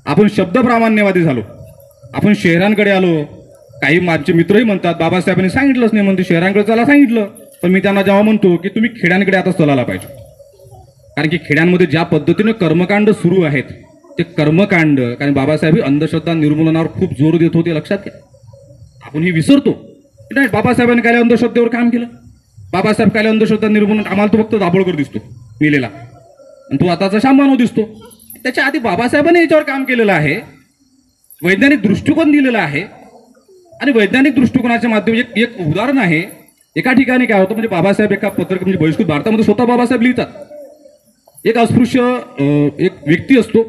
आपण शब्दप्रामाण्यवादी झालो, आपण शहरांकडे आलो. काही माझे मित्रही म्हणतात बाबासाहेबांनी सांगितलंच नाही, म्हणते शहरांकडे चला सांगितलं. पण मी त्यांना जेव्हा म्हणतो की तुम्ही खेड्यांकडे आता चलायला पाहिजे, कारण की खेड्यांमध्ये ज्या पद्धतीने कर्मकांड सुरू आहेत ते कर्मकांड, कारण बाबासाहेब अंधश्रद्धा निर्मूलनावर खूप जोर देत होते, लक्षात घ्या. आपण ही विसरतो. नाही, बाबासाहेबांनी काय अंधश्रद्धेवर काम केलं, बाबासाहेब काय अंधश्रद्धा निर्मूलन, आम्हाला तो फक्त दाभोळकर दिसतो मेलेला आणि तो आताचा शांबानो दिसतो. त्याच्या आधी बाबासाहेबांनी याच्यावर काम केलेलं आहे, वैज्ञानिक दृष्टिकोन दिलेला आहे. आणि वैज्ञानिक दृष्टिकोनाच्या माध्यमात एक उदाहरण आहे. एका ठिकाणी काय होतं, म्हणजे बाबासाहेब एका पत्रक, म्हणजे बहिष्कृत भारतामध्ये स्वतः बाबासाहेब लिहितात, एक अस्पृश्य एक व्यक्ती असतो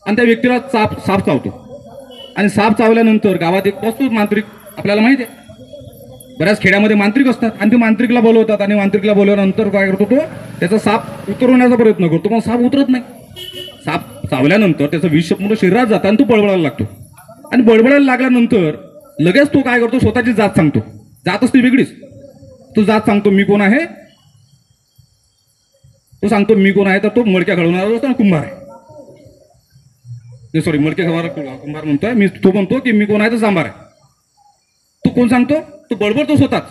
आणि त्या व्यक्तीला साप चावतो आणि साप चावल्यानंतर गावात एक असतो मांत्रिक, आपल्याला माहिती आहे, बऱ्याच खेड्यामध्ये मांत्रिक असतात आणि ते मांत्रिकला बोलवतात आणि मांत्रिकला बोलवल्यानंतर काय करतो, तो त्याचा साप उतरवण्याचा प्रयत्न करतो, पण साप उतरत नाही. साप चावल्यानंतर त्याचं विष पूर्ण शरीरात जातं आणि तो बळबळायला लागतो. आणि बळबळायला लागल्यानंतर लगेच तो काय करतो, स्वतःची जात सांगतो. जात असते वेगळीच, तो जात सांगतो मी कोण आहे, तो सांगतो मी कोण आहे, तर तो मडक्या घडवणारा असतो ना, कुंभार आहे, सॉरी मडके कुंभार म्हणतोय मी. तो म्हणतो की मी कोण आहे, तर सांबार आहे. तो कोण सांगतो, तो बळबळतो स्वतःच.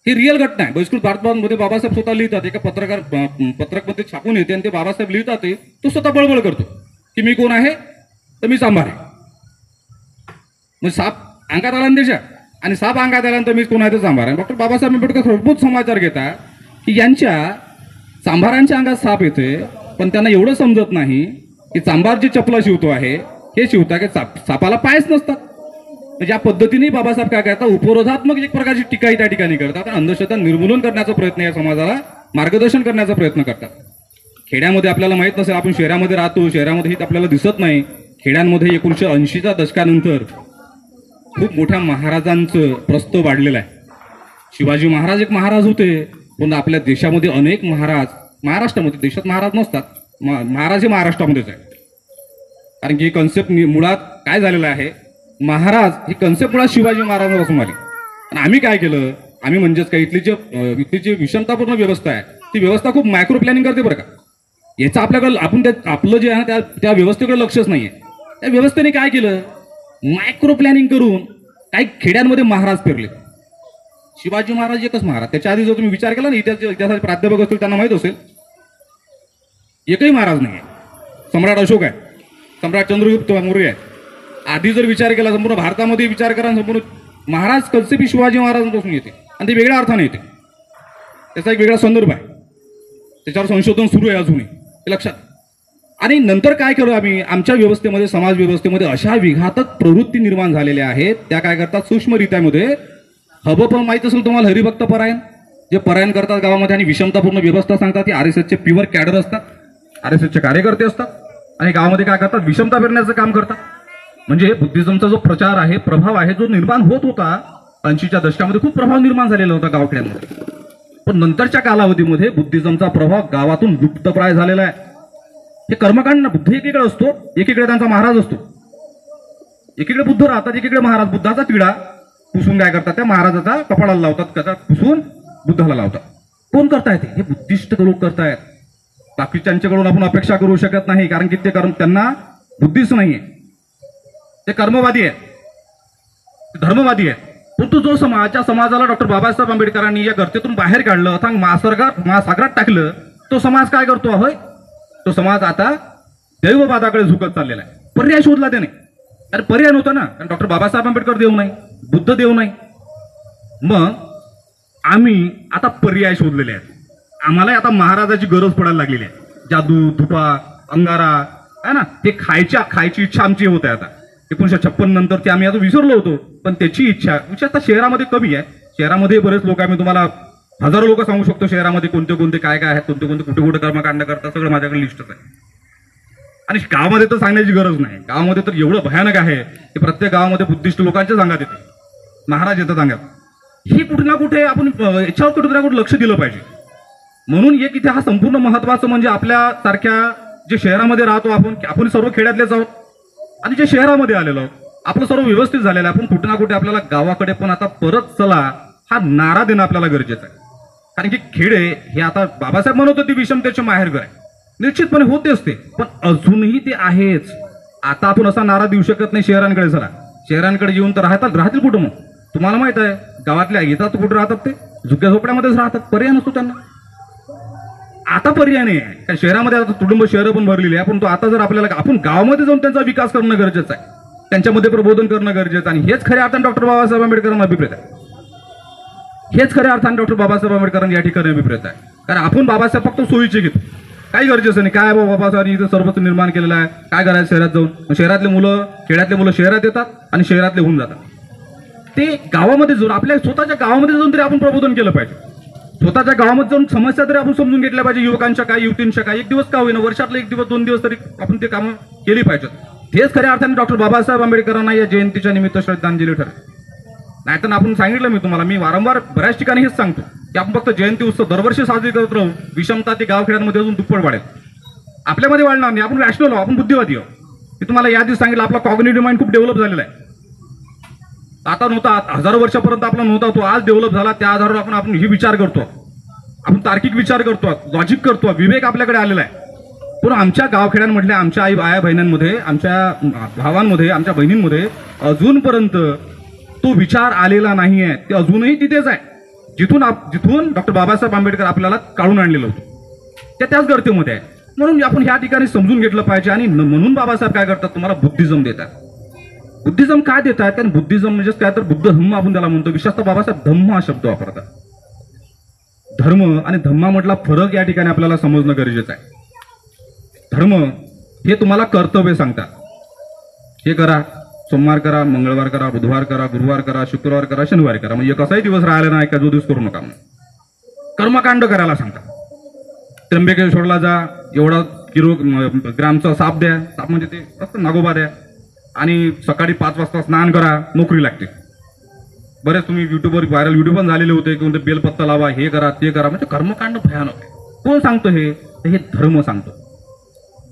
ही रिअल घटना आहे. बहिष्कृत भारतमध्ये बाबासाहेब स्वतः लिहितात, एका पत्रकमध्ये छापून येते आणि ते बाबासाहेब लिहितात, ते तो स्वतः बळबळ करतो की मी कोण आहे, तर मी सांबार आहे. मग साप अंगात आला त्याच्या, आणि साप अंगात आल्यानंतर मी कोण आहे, तर सांबार आहे. डॉक्टर बाबासाहेब आंबेडकर अद्भुत समाचार घेतात की यांच्या सांभारांच्या अंगात साप येते, पण त्यांना एवढं समजत नाही की सांबार जी चपला शिवतो आहे हे शिवता की सापाला पायच नसतात. म्हणजे या पद्धतीने बाबासाहेब काय करतात, उपरोधात्मक एक प्रकारची टीकाही त्या ठिकाणी करतात. अंधश्रद्धा निर्मूलन करण्याचा प्रयत्न, या समाजाला मार्गदर्शन करण्याचा प्रयत्न करतात. खेड्यामध्ये आपल्याला माहित नसेल, आपण शहरामध्ये राहतो, शहरामध्ये हे आपल्याला दिसत नाही. खेड्यांमध्ये 1980च्या दशकानंतर खूप मोठ्या महाराजांचं प्रस्थ वाढलेलं आहे. शिवाजी महाराज एक महाराज होते, पण आपल्या देशामध्ये अनेक महाराज, महाराष्ट्रामध्ये, देशात महाराज नसतात, महाराज हे महाराष्ट्रामध्येच आहे. कारण की ही कन्सेप्ट मुळात काय झालेलं आहे, महाराज ही कन्सेप्ट मुळात शिवाजी महाराजांपासून आली. आणि आम्ही काय केलं, आम्ही म्हणजेच काय इथली जी विषमतापूर्ण व्यवस्था आहे ती व्यवस्था खूप मायक्रो प्लॅनिंग करते बरं का. याचं आपल्याकडे आपण आपलं जे आहे ना त्या व्यवस्थेकडे लक्षच नाहीये. त्या व्यवस्थेने काय केलं, मायक्रो प्लॅनिंग करून काही खेड्यांमध्ये महाराज पेरले. शिवाजी महाराज एकच महाराज. त्याच्या आधी जर तुम्ही विचार केला ना, इतिहासाचे प्राध्यापक असतील त्यांना माहित असेल, एकही महाराज नाही आहे. सम्राट अशोक आहे, सम्राट चंद्रगुप्त मौर्य आहे, आधी जर विचार केला संपूर्ण भारतामध्ये विचार करा, संपूर्ण महाराज कल्सेपी शिवाजी महाराजांपासून येते आणि ते वेगळ्या अर्थाने येते. त्याचा एक वेगळा संदर्भ आहे, त्याच्यावर संशोधन सुरू आहे अजूनही, हे लक्षात. आणि नंतर काय केलं आम्ही, आमच्या व्यवस्थेमध्ये, समाज व्यवस्थेमध्ये अशा विघातक प्रवृत्ती निर्माण झालेल्या आहेत. त्या काय करतात, सूक्ष्मरित्यामध्ये हवं पण माहीत असेल तुम्हाला, हरिभक्त परायण जे परायण करतात गावामध्ये आणि विषमतापूर्ण व्यवस्था सांगतात, ती RSSचे प्युअर कॅडर असतात, RSSचे कार्यकर्ते असतात आणि गावामध्ये काय करतात, विषमता पेरण्याचं काम करतात. म्हणजे बुद्धिझमचा जो प्रचार आहे, प्रभाव आहे, जो निर्माण होत होता 80च्या दशकामध्ये, खूप प्रभाव निर्माण झालेला होता गावखेड्यांमध्ये. पण नंतरच्या कालावधीमध्ये बुद्धिझमचा प्रभाव गावातून लुप्तप्राय झालेला आहे. हे कर्मकांड, बुद्ध एकीकडे असतो, एकीकडे त्यांचा महाराज असतो. एकीकडे बुद्ध राहतात, एकीकडे महाराज. बुद्धाचा तिडा पुसून काय करतात, त्या महाराजाचा कपाळाला लावतात, त्याचा पुसून बुद्धाला लावतात. कोण करतायत हे बुद्धिस्ट लोक करतायत. बाकीच्यांच्याकडून आपण अपेक्षा करू शकत नाही, कारण की ते कर्म त्यांना बुद्धीच नाहीये, ते कर्मवादी आहेत, ते धर्मवादी आहेत. परंतु जो समाजाला डॉक्टर बाबासाहेब आंबेडकरांनी या गर्तेतून बाहेर काढलं, अथांग महासागरात टाकलं, तो समाज काय करतो होय, तो समाज आता दैववादाकडे झुकत चाललेला आहे. पर्याय शोधला त्याने. अरे पर्याय नव्हता ना, कारण डॉक्टर बाबासाहेब आंबेडकर देव नाही, बुद्ध देव नाही. मग आम्ही आता पर्याय शोधलेले आहेत. आम्हाला आता महाराजाची गरज पडायला लागलेली आहे. जादू, धुपा, अंगारा आहे ना, ते खायची इच्छा आमची होत आहे. आता 1956 नंतर ते आम्ही आता विसरलो होतो, पण त्याची इच्छा आता शहरामध्ये कमी आहे. शहरामध्ये बरेच लोक, आम्ही तुम्हाला हजारो लोक सांगू शकतो शहरामध्ये कोणते कोणते काय काय आहेत, कोणते कोणते कुठे कुठे कर्मकांड करतात, सगळं माझ्याकडे लिस्टच आहे. आणि गावामध्ये तर सांगण्याची गरज नाही. गावामध्ये तर एवढं भयानक आहे की प्रत्येक गावामध्ये बुद्धिस्ट लोकांच्या सांगण्यात येते, महाराज येतात सांगण्यात. ही कुठे ना कुठे आपण याच्यावर कुठे ना कुठे लक्ष दिलं पाहिजे. म्हणून एक इथे हा संपूर्ण महत्वाचं म्हणजे आपल्या सारख्या जे शहरामध्ये राहतो, आपण सर्व खेड्यातलेच आहोत आणि जे शहरामध्ये आलेलो आहोत, आपलं सर्व व्यवस्थित झालेलं आहे. आपण कुठे ना कुठे आपल्याला गावाकडे पण आता परत चला हा नारा देणं आपल्याला गरजेचं आहे. कारण की खेडे हे आता बाबासाहेब म्हणत होते विषमतेचे माहेरघर आहे, निश्चितपणे होते असते, पण अजूनही ते आहेच. आता आपण असा नारा देऊ शकत नाही शहरांकडे चला, शहरांकडे येऊन तर राहतील कुठं. मग तुम्हाला माहित आहे गावातल्या येतात कुठे राहतात, ते झुक्या झोपड्यामध्येच राहतात, पर्याय नसतो त्यांना. आता पर्याय नाही आहे, कारण शहरामध्ये आता तुडुंब शहरं पण भरलेली आहे. पण तो आता जर आपल्याला आपण गावामध्ये जाऊन त्यांचा विकास करणं गरजेचं आहे, त्यांच्यामध्ये प्रबोधन करणं गरजेचं आहे. आणि हेच खऱ्या अर्थाने डॉक्टर बाबासाहेब आंबेडकरांना अभिप्रेत आहे. हेच खऱ्या अर्थाने डॉक्टर बाबासाहेब आंबेडकरांनी या ठिकाणी अभिप्रेत आहे. कारण आपण बाबासाहेब फक्त सोयीचे घेतो, काही गरजेचं नाही. काय बाबासाहेबांनी इथं सर्वच निर्माण केलेलं आहे, काय करायचं शहरात जाऊन. शहरातले मुलं, खेड्यातले मुलं शहरात येतात आणि शहरातले होऊन जातात. ते गावामध्ये जाऊन, आपल्या स्वतःच्या गावामध्ये जाऊन तरी आपण प्रबोधन केलं पाहिजे. स्वतःच्या गावामध्ये जाऊन समस्या तरी आपण समजून घेतल्या पाहिजे, युवकांच्या काय, युवतींच्या काय. एक दिवस का होईना, वर्षातले 1 दिवस 2 दिवस तरी आपण ते कामं केली पाहिजेत. हेच खऱ्या अर्थाने डॉक्टर बाबासाहेब आंबेडकरांना या जयंतीच्या निमित्त श्रद्धांजली ठरेल. नाहीतर आपण सांगितलं, मी तुम्हाला, मी वारंवार बऱ्याच ठिकाणी हेच सांगतो की आपण फक्त जयंती उत्सव दरवर्षी साजरी करत राहू, विषमता ती गावखेड्यांमध्ये अजून दुप्पट वाढेल. आपल्यामध्ये वाढणार नाही. आपण रॅशनल आहोत, आपण बुद्धिवादी आहोत. मी तुम्हाला याआधी सांगितलं, आपला कॉग्निटिव्ह माइंड खूप डेव्हलप झालेला आहे. आता नव्हता, हजारो वर्षापर्यंत आपला नव्हता, तो आज डेव्हलप झाला. त्या आधारावर आपण ही विचार करतो, आपण तार्किक विचार करतो, लॉजिक करतो, विवेक आपल्याकडे आलेला आहे. पण आमच्या गावखेड्यांमधल्या आमच्या आया बहिणांमध्ये, आमच्या भावांमध्ये, आमच्या बहिणींमध्ये अजूनपर्यंत तो विचार आलेला नाही आहे. ते अजूनही तिथेच आहे जिथून डॉक्टर बाबासाहेब आंबेडकर आपल्याला काढून आणलेलं होतं, त्याच गर्तेमध्ये आहे. म्हणून आपण ह्या ठिकाणी समजून घेतलं पाहिजे. आणि म्हणून बाबासाहेब काय करतात, तुम्हाला बुद्धिझम देतात. बुद्धिझम काय देतात, कारण बुद्धिझम म्हणजे काय, तर बुद्ध धम्म आपण त्याला म्हणतो. विशेषतः बाबासाहेब धम्म हा शब्द वापरतात. धर्म आणि धम्मामधला फरक या ठिकाणी आपल्याला समजणं गरजेचं आहे. धर्म हे तुम्हाला कर्तव्य सांगतात, हे करा, सोमवार करा, मंगळवार करा, बुधवार करा, गुरुवार करा, शुक्रवार करा, शनिवार करा. म्हणजे कसाही दिवस राहिला नाही का, जो दिवस करू नका. कर्मकांड करायला सांगतात. त्र्यंबकेश्वरला जा, एवढा ग्रामचा साप द्या, साप म्हणजे ते फक्त नागोबा द्या, आणि सकाळी 5 वाजता स्नान करा, नोकरी लागते. बरेच तुम्ही युट्यूबवर व्हायरल व्हिडिओ पण झालेले होते की म्हणजे बेलपत्ता लावा, हे करा, ते करा. म्हणजे कर्मकांड भयानक आहे. कोण सांगतो हे धर्म सांगतो.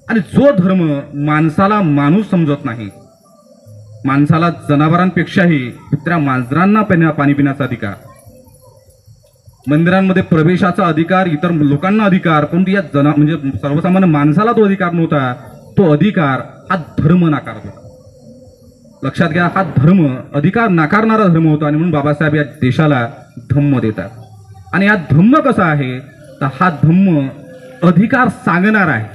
आणि जो धर्म माणसाला माणूस समजत नाही, माणसाला जनावरांपेक्षाही कुत्र्या मांजरांना पाणी पिण्याचा अधिकार, मंदिरांमध्ये प्रवेशाचा अधिकार, इतर लोकांना अधिकार, परंतु या म्हणजे सर्वसामान्य माणसाला तो अधिकार नव्हता. तो अधिकार हा धर्म नाकारतो. लक्षात घ्या, हा धर्म अधिकार नाकारणारा धर्म होता. आणि म्हणून बाबासाहेब या देशाला धम्म देतात. आणि हा धम्म कसा आहे, तर हा धम्म अधिकार सांगणार आहे,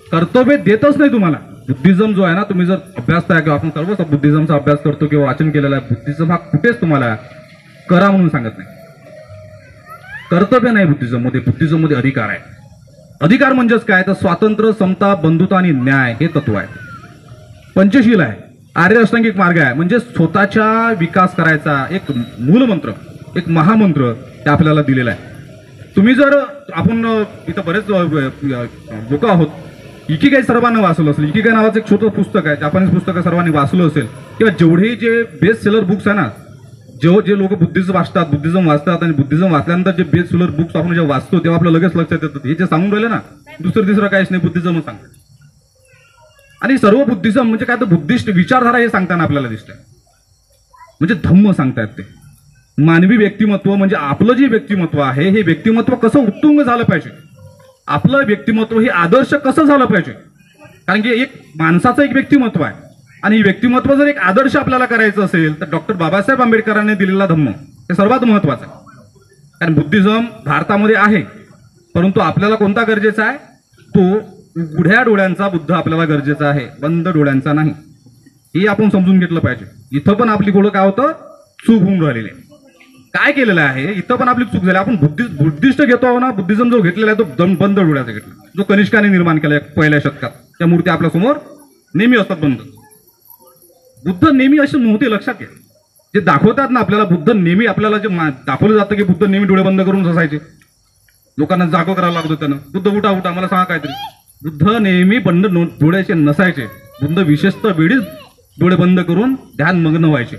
कर्तव्य देतच नाही तुम्हाला. बुद्धिझम जो आहे ना, तुम्ही जर अभ्यासताय किंवा आपण सर्वच बुद्धिझमचा अभ्यास करतो किंवा वाचन केलेला आहे, बुद्धिझम हा कुठेच तुम्हाला करा म्हणून सांगत नाही, कर्तव्य नाही बुद्धिझम मध्ये. बुद्धिझम मध्ये अधिकार आहे. अधिकार म्हणजेच काय, तर स्वातंत्र्य, समता, बंधुता आणि न्याय हे तत्व आहे. पंचशील आहे, आर्य अष्टांगिक मार्ग आहे, म्हणजे स्वतःचा विकास करायचा एक मूलमंत्र, एक महामंत्र ते आपल्याला दिलेला आहे. तुम्ही जर, आपण इथं बरेच लोक आहोत, इकिगाई सर्वांना वाचलं असेल. इकिगाई नावाचं एक छोटं पुस्तक आहे, जापानीज पुस्तक सर्वांनी वाचलं असेल. किंवा जेवढे जे बेस्ट सेलर बुक्स आहे ना, जे लोक बुद्धिझम वाचतात आणि बुद्धिझम वाचल्यानंतर जे बेस्ट सेलर बुक्स आपण जेव्हा वाचतो तेव्हा आपलं लगेच लक्षात येतं, हे जे सांगून राहिले ना, दुसरं तिसरं काहीच नाही, बुद्धिझम सांगतात. आणि सर्व बुद्धिझम म्हणजे काय, तर बुद्धिस्ट विचारधारा हे सांगताना आपल्याला दिसतंय. म्हणजे धम्म सांगतायत ते. मानवी व्यक्तिमत्व म्हणजे आपलं जे व्यक्तिमत्व आहे, हे व्यक्तिमत्व कसं उत्तुंग झालं पाहिजे, आपलं व्यक्तिमत्व हे आदर्श कसं झालं पाहिजे. कारण की एक माणसाचं एक व्यक्तिमत्व आहे, आणि व्यक्तिमत्व जर एक आदर्श आपल्याला करायचं असेल तर डॉक्टर बाबासाहेब आंबेडकरांनी दिलेला धम्म हे सर्वात महत्वाचं आहे. कारण बुद्धिझम भारतामध्ये आहे, परंतु आपल्याला कोणता गरजेचा आहे, तो उघड्या डोळ्यांचा बुद्ध आपल्याला गरजेचा आहे, बंद डोळ्यांचा नाही. हे आपण समजून घेतलं पाहिजे. इथं पण आपली गोळं काय होतं, चूक होऊन राहिलेली आहे. काय केलेलं आहे, इथं पण आपली चूक झाली. आपण बुद्धिस्ट घेतो ना, बुद्धिझम जो घेतलेला आहे तो बंद डोळ्याचा घेतला, जो कनिष्काने निर्माण केला पहिल्या शतकात. त्या मूर्ती आपल्या समोर नेहमी असतात बंद. बुद्ध नेहमी असे नव्हते, लक्षात घ्या. जे दाखवतात ना आपल्याला, बुद्ध नेहमी आपल्याला जे दाखवलं जातं की बुद्ध नेहमी डोळे बंद करून असायचे, लोकांना जागो करायला लागत होतं त्यानं, बुद्ध उठा उठा मला सांगा काहीतरी. बुद्ध नेहमी बंद डोळ्याचे नसायचे. बुद्ध विशेषतः वेळीच डोळे बंद करून ध्यान मग्न व्हायचे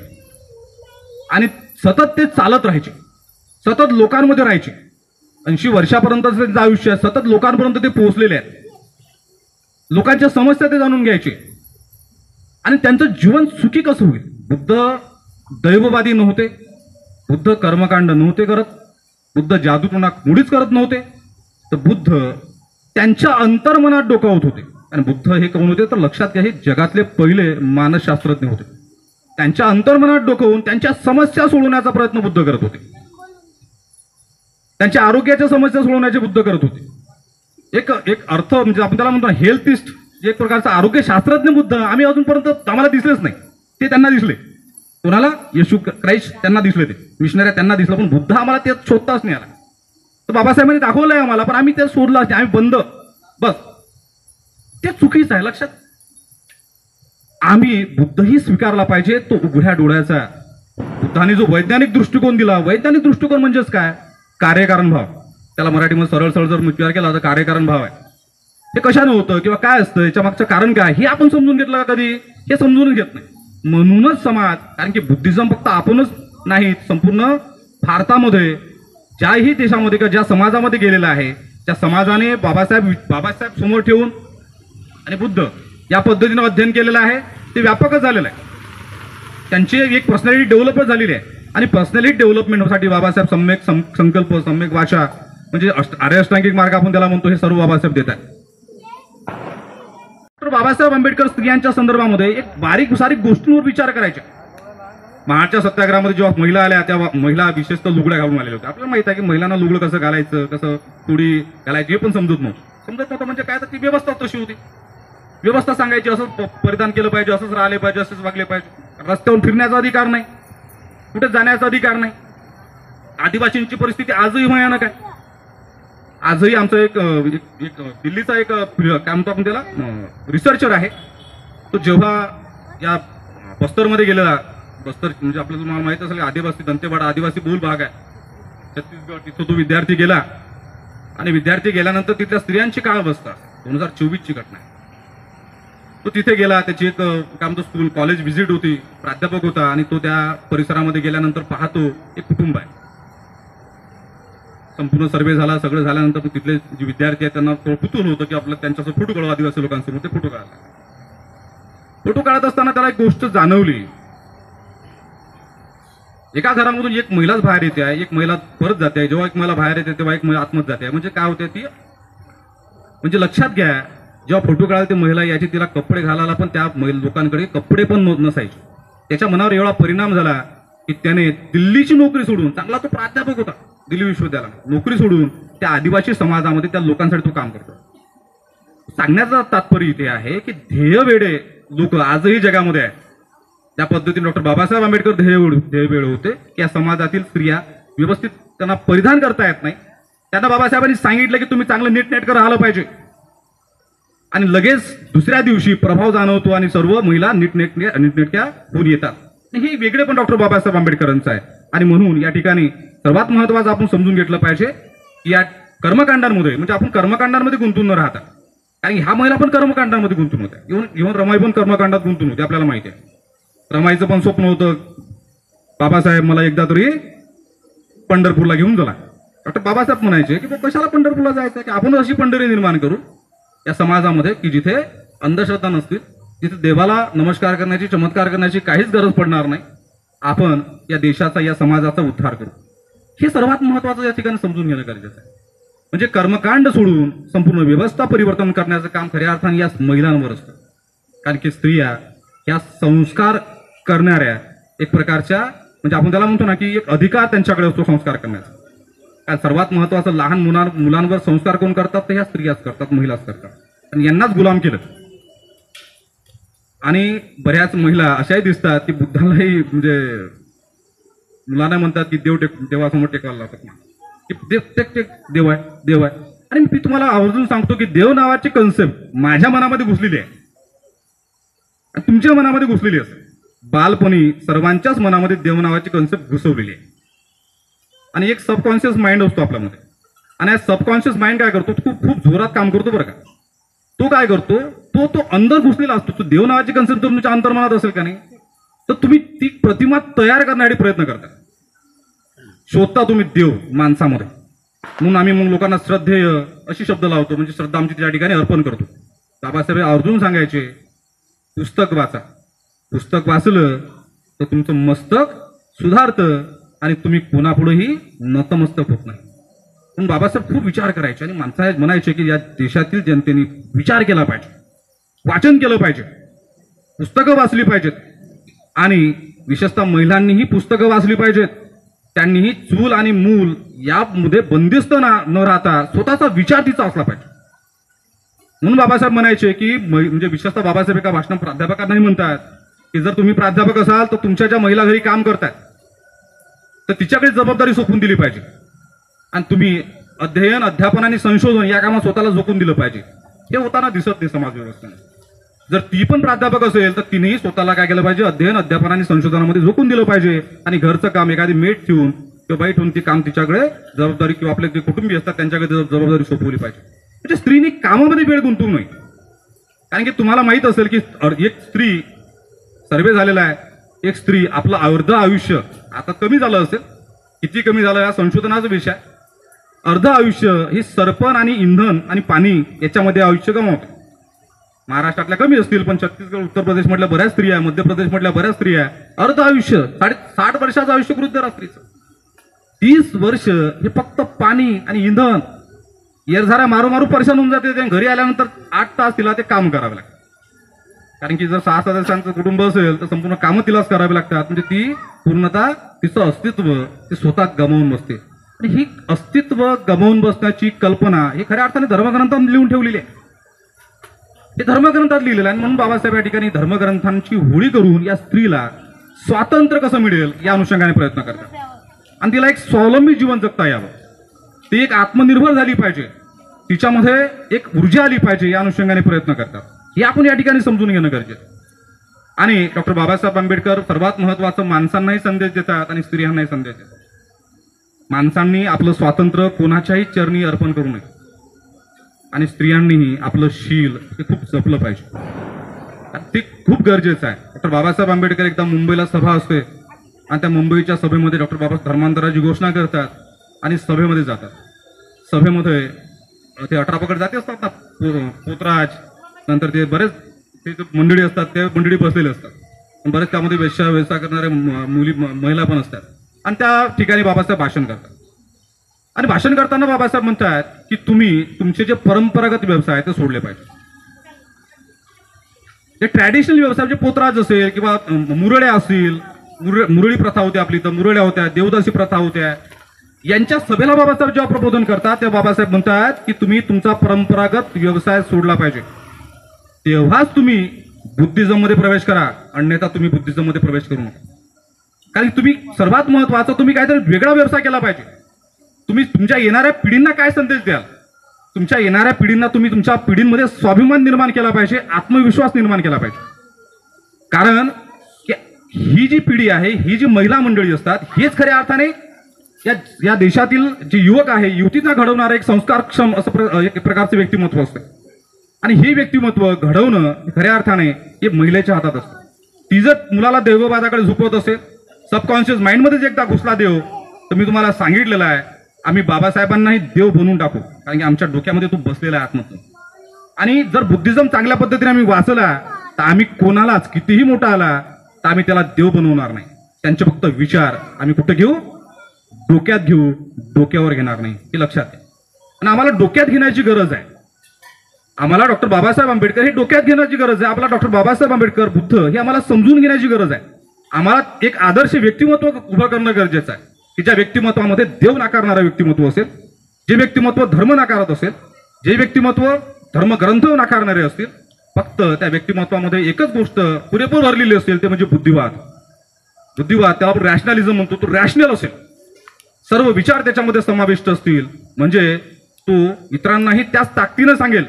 आणि सतत ते चालत राहायचे, सतत लोकांमध्ये राहायचे. 80 वर्षापर्यंत त्यांचं आयुष्य सतत लोकांपर्यंत ते पोहोचलेले आहेत. लोकांच्या समस्या ते जाणून घ्यायचे आणि त्यांचं जीवन सुखी कसं होईल. बुद्ध दैववादी नव्हते, बुद्ध कर्मकांड नव्हते करत, बुद्ध जादूटोणा मुळीच करत नव्हते. तर बुद्ध त्यांच्या अंतर्मनात डोकावत होते. आणि बुद्ध हे कोण होते, तर लक्षात घ्या, हे जगातले पहिले मानसशास्त्रज्ञ होते. त्यांच्या अंतर्मनात डोकावून त्यांच्या समस्या सोडवण्याचा प्रयत्न बुद्ध करत होते. त्यांच्या आरोग्याच्या समस्या सोडवण्याचे बुद्ध करत होते. एक अर्थ म्हणजे आपण त्याला म्हणतो हेल्थिस्ट, एक प्रकारचा आरोग्य शास्त्रज्ञ बुद्ध आम्ही अजूनपर्यंत आम्हाला दिसलेच नाही. ते त्यांना दिसले, कोणाला, येशू ख्राइस्ट त्यांना दिसले, ते मिशनरी त्यांना दिसलं, पण बुद्ध आम्हाला ते शोधताच नाही आला. तर बाबासाहेबांनी दाखवलंय आम्हाला, पण आम्ही ते सोडलं, आम्ही बंद, बस. ते चुकीचं आहे, लक्षात. आम्ही बुद्धही स्वीकारला पाहिजे, तो उघड्या डोळ्याचा. बुद्धाने जो वैज्ञानिक दृष्टिकोन दिला, वैज्ञानिक दृष्टिकोन म्हणजेच काय, कार्यकारण भाव. त्याला मराठीमध्ये सरळ सरळ जर विचार केला तर कार्यकारण भाव आहे. हे कशानं होतं किंवा काय असतं, याच्या मागचं कारण काय, हे आपण समजून घेतलं का कधी, हे समजून घेत नाही. म्हणूनच समाज, कारण की बुद्धिझम फक्त आपणच नाही, संपूर्ण भारतामध्ये ज्याही देशामध्ये किंवा ज्या समाजामध्ये गेलेला आहे, त्या समाजाने बाबासाहेब समोर ठेवून आणि बुद्ध या पद्धतीनं अध्ययन केलेलं आहे. ते व्यापकच झालेलं आहे. त्यांची एक पर्सनॅलिटी डेव्हलपच झालेली आहे. आणि पर्सनॅलिटी डेव्हलपमेंटसाठी बाबासाहेब सम्यक संकल्प, सम्यक भाषा, म्हणजे आर्य अष्टांगिक मार्ग आपण त्याला म्हणतो, हे सर्व बाबासाहेब देत आहेत. तर बाबासाहेब आंबेडकर स्त्रियांच्या संदर्भामध्ये एक बारीक सारीक गोष्टींवर विचार करायचे. महाडच्या सत्याग्रहामध्ये जेव्हा महिला आल्या, तेव्हा महिला विशेषतः लुगड्या घालून आलेल्या होत्या. आपल्याला माहित आहे की महिलांना लुगडं कसं घालायचं, कसं तुडी घालायची, हे पण समजत नव्हतं. म्हणजे काय, तर ती व्यवस्था तशी होती. व्यवस्था सांगायची, असंच परिधान केलं पाहिजे, असंच राहिले पाहिजे, असंच वागले पाहिजे. रस्त्यावर फिरण्याचा अधिकार नाही, कुठे जाण्याचा अधिकार नाही. आदिवासींची परिस्थिती आजही भयानक आहे. आजही आमचं एक दिल्लीचा एक काय म्हणतो आपण त्याला, रिसर्चर आहे. तो जेव्हा या बस्तरमध्ये गेलेला, बस्तर म्हणजे आपल्याला माहित असेल आदिवासी दंतेवाडा आदिवासी बहुल भाग आहे छत्तीसगड, तिथं तो विद्यार्थी गेला. आणि विद्यार्थी गेल्यानंतर तिथल्या स्त्रियांची काय अवस्था, 2024ची घटना आहे. तो तिथे गेला, त्याची एक काय म्हणतो स्कूल कॉलेज व्हिजिट होती, प्राध्यापक होता, आणि तो त्या परिसरामध्ये गेल्यानंतर पाहतो एक कुटुंब आहे. संपूर्ण सर्वे झाला, सगळं झाल्यानंतर तिथले जे विद्यार्थी आहेत त्यांना कुतूहल होतं की आपलं त्यांच्यासोबत फोटो काढू, आदिवासी लोकांसमोर. ते फोटो काढला. फोटो काढत असताना त्याला एक गोष्ट जाणवली. एका घरामधून एक महिलाच बाहेर येते आहे, एक महिला परत जाते आहे. जेव्हा एक महिला बाहेर येते तेव्हा एक महिला आतमध्ये जाते आहे. म्हणजे काय होते ती, म्हणजे लक्षात घ्या, जेव्हा फोटो काढायला ती महिला यायची, तिला कपडे घालायला पण त्या लोकांकडे कपडे पण नसायचे. त्याच्या मनावर एवढा परिणाम झाला की त्याने दिल्लीची नोकरी सोडून, चांगला तो प्राध्यापक होता दिल्ली विश्वविद्यालयात, नोकरी सोडून त्या आदिवासी समाजामध्ये त्या लोकांसाठी तो काम करतो. सांगण्याचं तात्पर्य इथे आहे की ध्येयवेडे लोक आजही जगामध्ये आहेत. त्या पद्धतीने डॉक्टर बाबासाहेब आंबेडकर ध्येयवेडे होते की या समाजातील स्त्रिया व्यवस्थित त्यांना परिधान करता येत नाही. त्यांना बाबासाहेबांनी सांगितलं की तुम्ही चांगलं नीटनेटकं राहिलं पाहिजे आणि लगेच दुसऱ्या दिवशी प्रभाव जाणवतो आणि सर्व महिला नीटनेटक्या होऊन येतात. हे वेगळे पण डॉक्टर बाबासाहेब आंबेडकरांचं आहे. आणि म्हणून या ठिकाणी सर्वात महत्वाचं आपण समजून घेतलं पाहिजे की या कर्मकांडांमध्ये म्हणजे आपण कर्मकांडांमध्ये गुंतून न राहता, कारण ह्या महिला पण कर्मकांडांमध्ये गुंतून होत्या. इव्हन रमाई पण कर्मकांडात गुंतून होते. आपल्याला माहिती आहे रमाईचं पण स्वप्न होतं बाबासाहेब मला एकदा तरी पंढरपूरला घेऊन चला. डॉक्टर बाबासाहेब म्हणायचे की कशाला पंढरपूरला जायचं, की आपण अशी पंढरी निर्माण करू या समाजामध्ये की जिथे अंधश्रद्धा नसतील, जिथे देवाला नमस्कार करण्याची चमत्कार करण्याची काहीच गरज पडणार नाही. आपण या देशाचा या समाजाचा उद्धार करू. हे सर्वात महत्वाचं या ठिकाणी समजून घेणं गरजेचं आहे. म्हणजे कर्मकांड सोडून संपूर्ण व्यवस्था परिवर्तन करण्याचं काम खऱ्या अर्थाने या महिलांवर असतं. कारण की स्त्रिया या संस्कार करणाऱ्या एक प्रकारच्या म्हणजे आपण त्याला म्हणतो ना की एक अधिकार त्यांच्याकडे असतो संस्कार करण्याचा. कारण सर्वात महत्वाचं लहान मुलांवर संस्कार कोण करतात तर ह्या स्त्रियाच करतात, महिलाच करतात. आणि यांनाच गुलाम केलं. आणि बऱ्याच महिला अशाही दिसतात की बुद्धालाही म्हणजे मुलांना म्हणतात की देवासमोर टेकवायला लावतात की देव आहे. आणि मी तुम्हाला आवर्जून सांगतो की देव नावाची कन्सेप्ट माझ्या मनामध्ये घुसलेली आहे आणि तुमच्या मनामध्ये घुसलेली असते. बालपणी सर्वांच्याच मनामध्ये देव नावाची कन्सेप्ट घुसवलेली आहे. आणि एक सबकॉन्शियस माइंड असतो आपल्यामध्ये. आणि हा सबकॉन्शियस माइंड काय करतो, खूप जोरात काम करतो बरं का. तो काय करतो, तो अंदर घुसलेला असतो. तो देव नावाची कन्सेप्ट जर तुमच्या अंतर्मनात असेल का नाही तर तुम्ही ती प्रतिमा तयार करण्यासाठी प्रयत्न करता, शोधता तुम्ही देव माणसामध्ये. म्हणून आम्ही मग लोकांना श्रद्धेय अशी शब्द लावतो, म्हणजे श्रद्धा आमची त्या ठिकाणी अर्पण करतो. बाबासाहेब अर्जुन सांगायचे पुस्तक वाचा, पुस्तक वाचलं तर तुमचं मस्तक सुधारतं आणि तुम्ही कोणापुढेही नतमस्तक होत नाही. पण बाबासाहेब खूप विचार करायचे आणि माणसं म्हणायचे की या देशातील जनतेने विचार केला पाहिजे, वाचन केलं पाहिजे, पुस्तकं वाचली पाहिजेत आणि विशेषतः महिलांनीही पुस्तकं वाचली पाहिजेत. त्यांनीही चूल आणि मूल यामध्ये बंदिस्त न राहता स्वतःचा विचार तिचा असला पाहिजे. म्हणून बाबासाहेब म्हणायचे की म्हणजे विशेषतः बाबासाहेब एका भाषण प्राध्यापकांनाही म्हणतात की जर तुम्ही प्राध्यापक असाल तर तुमच्या ज्या महिला घरी काम करतात तर तिच्याकडे जबाबदारी सोपवून दिली पाहिजे आणि तुम्ही अध्ययन अध्यापन आणि संशोधन या कामात स्वतःला झोकून दिलं पाहिजे. हे होताना दिसत नाही समाज व्यवस्थेने. जर ती पण प्राध्यापक असेल तर तिनेही स्वतःला काय केलं पाहिजे, अध्ययन अध्यापन आणि संशोधनामध्ये झोकून दिलं पाहिजे आणि घरचं काम एखादी मेट ठेवून किंवा बाई ठेवून ती काम तिच्याकडे जबाबदारी किंवा आपले जे कुटुंबीय असतात त्यांच्याकडे जबाबदारी सोपवली पाहिजे. म्हणजे स्त्रीने कामामध्ये वेळ गुंतवू नये. कारण की तुम्हाला माहित असेल की एक स्त्री सर्वे झालेला आहे, एक स्त्री आपलं अर्ध आयुष्य आता कमी झालं असेल, किती कमी झालं या संशोधनाचा विषय, अर्ध आयुष्य ही सरपण आणि इंधन आणि पाणी याच्यामध्ये आयुष्य गमावते. महाराष्ट्रातल्या कमी असतील पण छत्तीसगड उत्तर प्रदेश मधल्या बऱ्याच स्त्रिया, मध्य प्रदेश मधल्या बऱ्याच स्त्रिया अर्ध आयुष्य 60 वर्षाचं आयुष्य गृहीत धरा स्त्रीचं, 30 वर्ष हे फक्त पाणी आणि इंधन येरझाऱ्या मारू परेशान होऊन जाते. घरी आल्यानंतर 8 तास तिला ते काम करावे लागतं. कारण की जर 6 सदस्यांचं कुटुंब असेल तर संपूर्ण कामं तिलाच करावी लागतात. म्हणजे ती पूर्णतः तिचं अस्तित्व ते स्वतः गमावून बसते. आणि ही अस्तित्व गमावून बसण्याची कल्पना ही खऱ्या अर्थाने धर्मग्रंथात लिहून ठेवलेली आहे. हे धर्मग्रंथात लिहिलेलं आहे. म्हणून बाबासाहेब या ठिकाणी धर्मग्रंथांची होळी करून या स्त्रीला स्वातंत्र्य कसं मिळेल या अनुषंगाने प्रयत्न करतात आणि तिला एक स्वावलंबी जीवन जगता यावं, ती एक आत्मनिर्भर झाली पाहिजे, तिच्यामध्ये एक ऊर्जा आली पाहिजे या अनुषंगाने प्रयत्न करतात. हे आपण या ठिकाणी समजून घेणं गरजेचं. आणि डॉक्टर बाबासाहेब आंबेडकर सर्वात महत्वाचं माणसांनाही संदेश देतात आणि स्त्रियांनाही संदेश देतात. माणसांनी आपलं स्वातंत्र्य कोणाच्याही चरणी अर्पण करू नये आणि स्त्रियांनीही आपलं शील हे खूप जपलं पाहिजे. ते खूप गरजेचं आहे. डॉक्टर बाबासाहेब आंबेडकर एकदा मुंबईला सभा असते आणि त्या मुंबईच्या सभेमध्ये डॉक्टर बाबा धर्मांतराची घोषणा करतात आणि सभेमध्ये जातात. सभेमध्ये ते 18 पकड जाते असतात ना, पोतराज, नंतर ते बरेच ते मंडळी असतात, ते मंडळी बसलेले असतात. बरेच त्यामध्ये वेश्या करणाऱ्या महिला पण असतात आणि त्या ठिकाणी बाबासाहेब भाषण करतात. आणि भाषण करताना बाबासाहेब म्हणतात की तुम्ही तुमचे जे परंपरागत व्यवसाय ते सोडले पाहिजे. जे ट्रॅडिशनल व्यवसाय म्हणजे पोतराज असेल किंवा मुरळ्या असतील, मुरळी प्रथा होती आपली, तर मुरळ्या होत्या, देवदासी प्रथा होत्या, यांच्या सभेला बाबासाहेब जेव्हा प्रबोधन करतात तेव्हा बाबासाहेब म्हणतात की तुम्ही तुमचा परंपरागत व्यवसाय सोडला पाहिजे, तेव्हाच तुम्ही बुद्धिझम मध्ये प्रवेश करा, अन्यथा तुम्ही बुद्धिझम मध्ये प्रवेश करू नका. कारण तुम्ही सर्वात महत्वाचं तुम्ही काहीतरी वेगळा व्यवसाय केला पाहिजे. तुम्ही तुमच्या येणाऱ्या पिढींना काय संदेश द्याल? तुमच्या येणाऱ्या पिढींना तुम्ही तुमच्या पिढींमध्ये स्वाभिमान निर्माण केला पाहिजे, आत्मविश्वास निर्माण केला पाहिजे. कारण ही जी पिढी आहे, ही जी महिला मंडळी असतात, हेच खऱ्या अर्थाने या देशातील जे युवक आहे, युवतींना घडवणारं एक संस्कारक्षम असं एक प्रकारचं व्यक्तिमत्व असतं. आणि हे व्यक्तिमत्व घडवणं खऱ्या अर्थाने हे महिलेच्या हातात असतं. ती जर मुलाला देवबादाकडे झुकवत असेल, सबकॉन्शियस माइंडमध्येच एकदा घुसला देव, तर मी तुम्हाला सांगितलेलं आहे, आम्ही बाबासाहेबांनाही देव बनवून टाकू, कारण की आमच्या डोक्यामध्ये तो बसलेला आहे आत्महत्या. आणि जर बुद्धिझम चांगल्या पद्धतीने आम्ही वाचला तर आम्ही कोणालाच कितीही मोठा आला तर आम्ही त्याला देव बनवणार नाही. त्यांचे फक्त विचार आम्ही कुठे घेऊ? डोक्यात घेऊ, डोक्यावर घेणार नाही, हे लक्षात घ्या. आणि आम्हाला डोक्यात घेण्याची गरज आहे. आम्हाला डॉक्टर बाबासाहेब आंबेडकर हे डोक्यात घेण्याची गरज आहे. आपला डॉक्टर बाबासाहेब आंबेडकर बुद्ध हे आम्हाला समजून घेण्याची गरज आहे. आम्हाला एक आदर्श व्यक्तिमत्व उभं करणं गरजेचं आहे की ज्या व्यक्तिमत्वामध्ये देव नाकारणारं व्यक्तिमत्व असेल, जे व्यक्तिमत्व धर्म नाकारत असेल, जे व्यक्तिमत्व धर्मग्रंथ नाकारणारे असतील, फक्त त्या व्यक्तिमत्वामध्ये एकच गोष्ट पुरेपूर भरलेली असेल, ते म्हणजे बुद्धिवाद. बुद्धिवाद त्याला आपण रॅशनॅलिझम म्हणतो, तो रॅशनल असेल, सर्व विचार त्याच्यामध्ये समाविष्ट असतील, म्हणजे तो इतरांनाही त्याच ताकदीनं सांगेल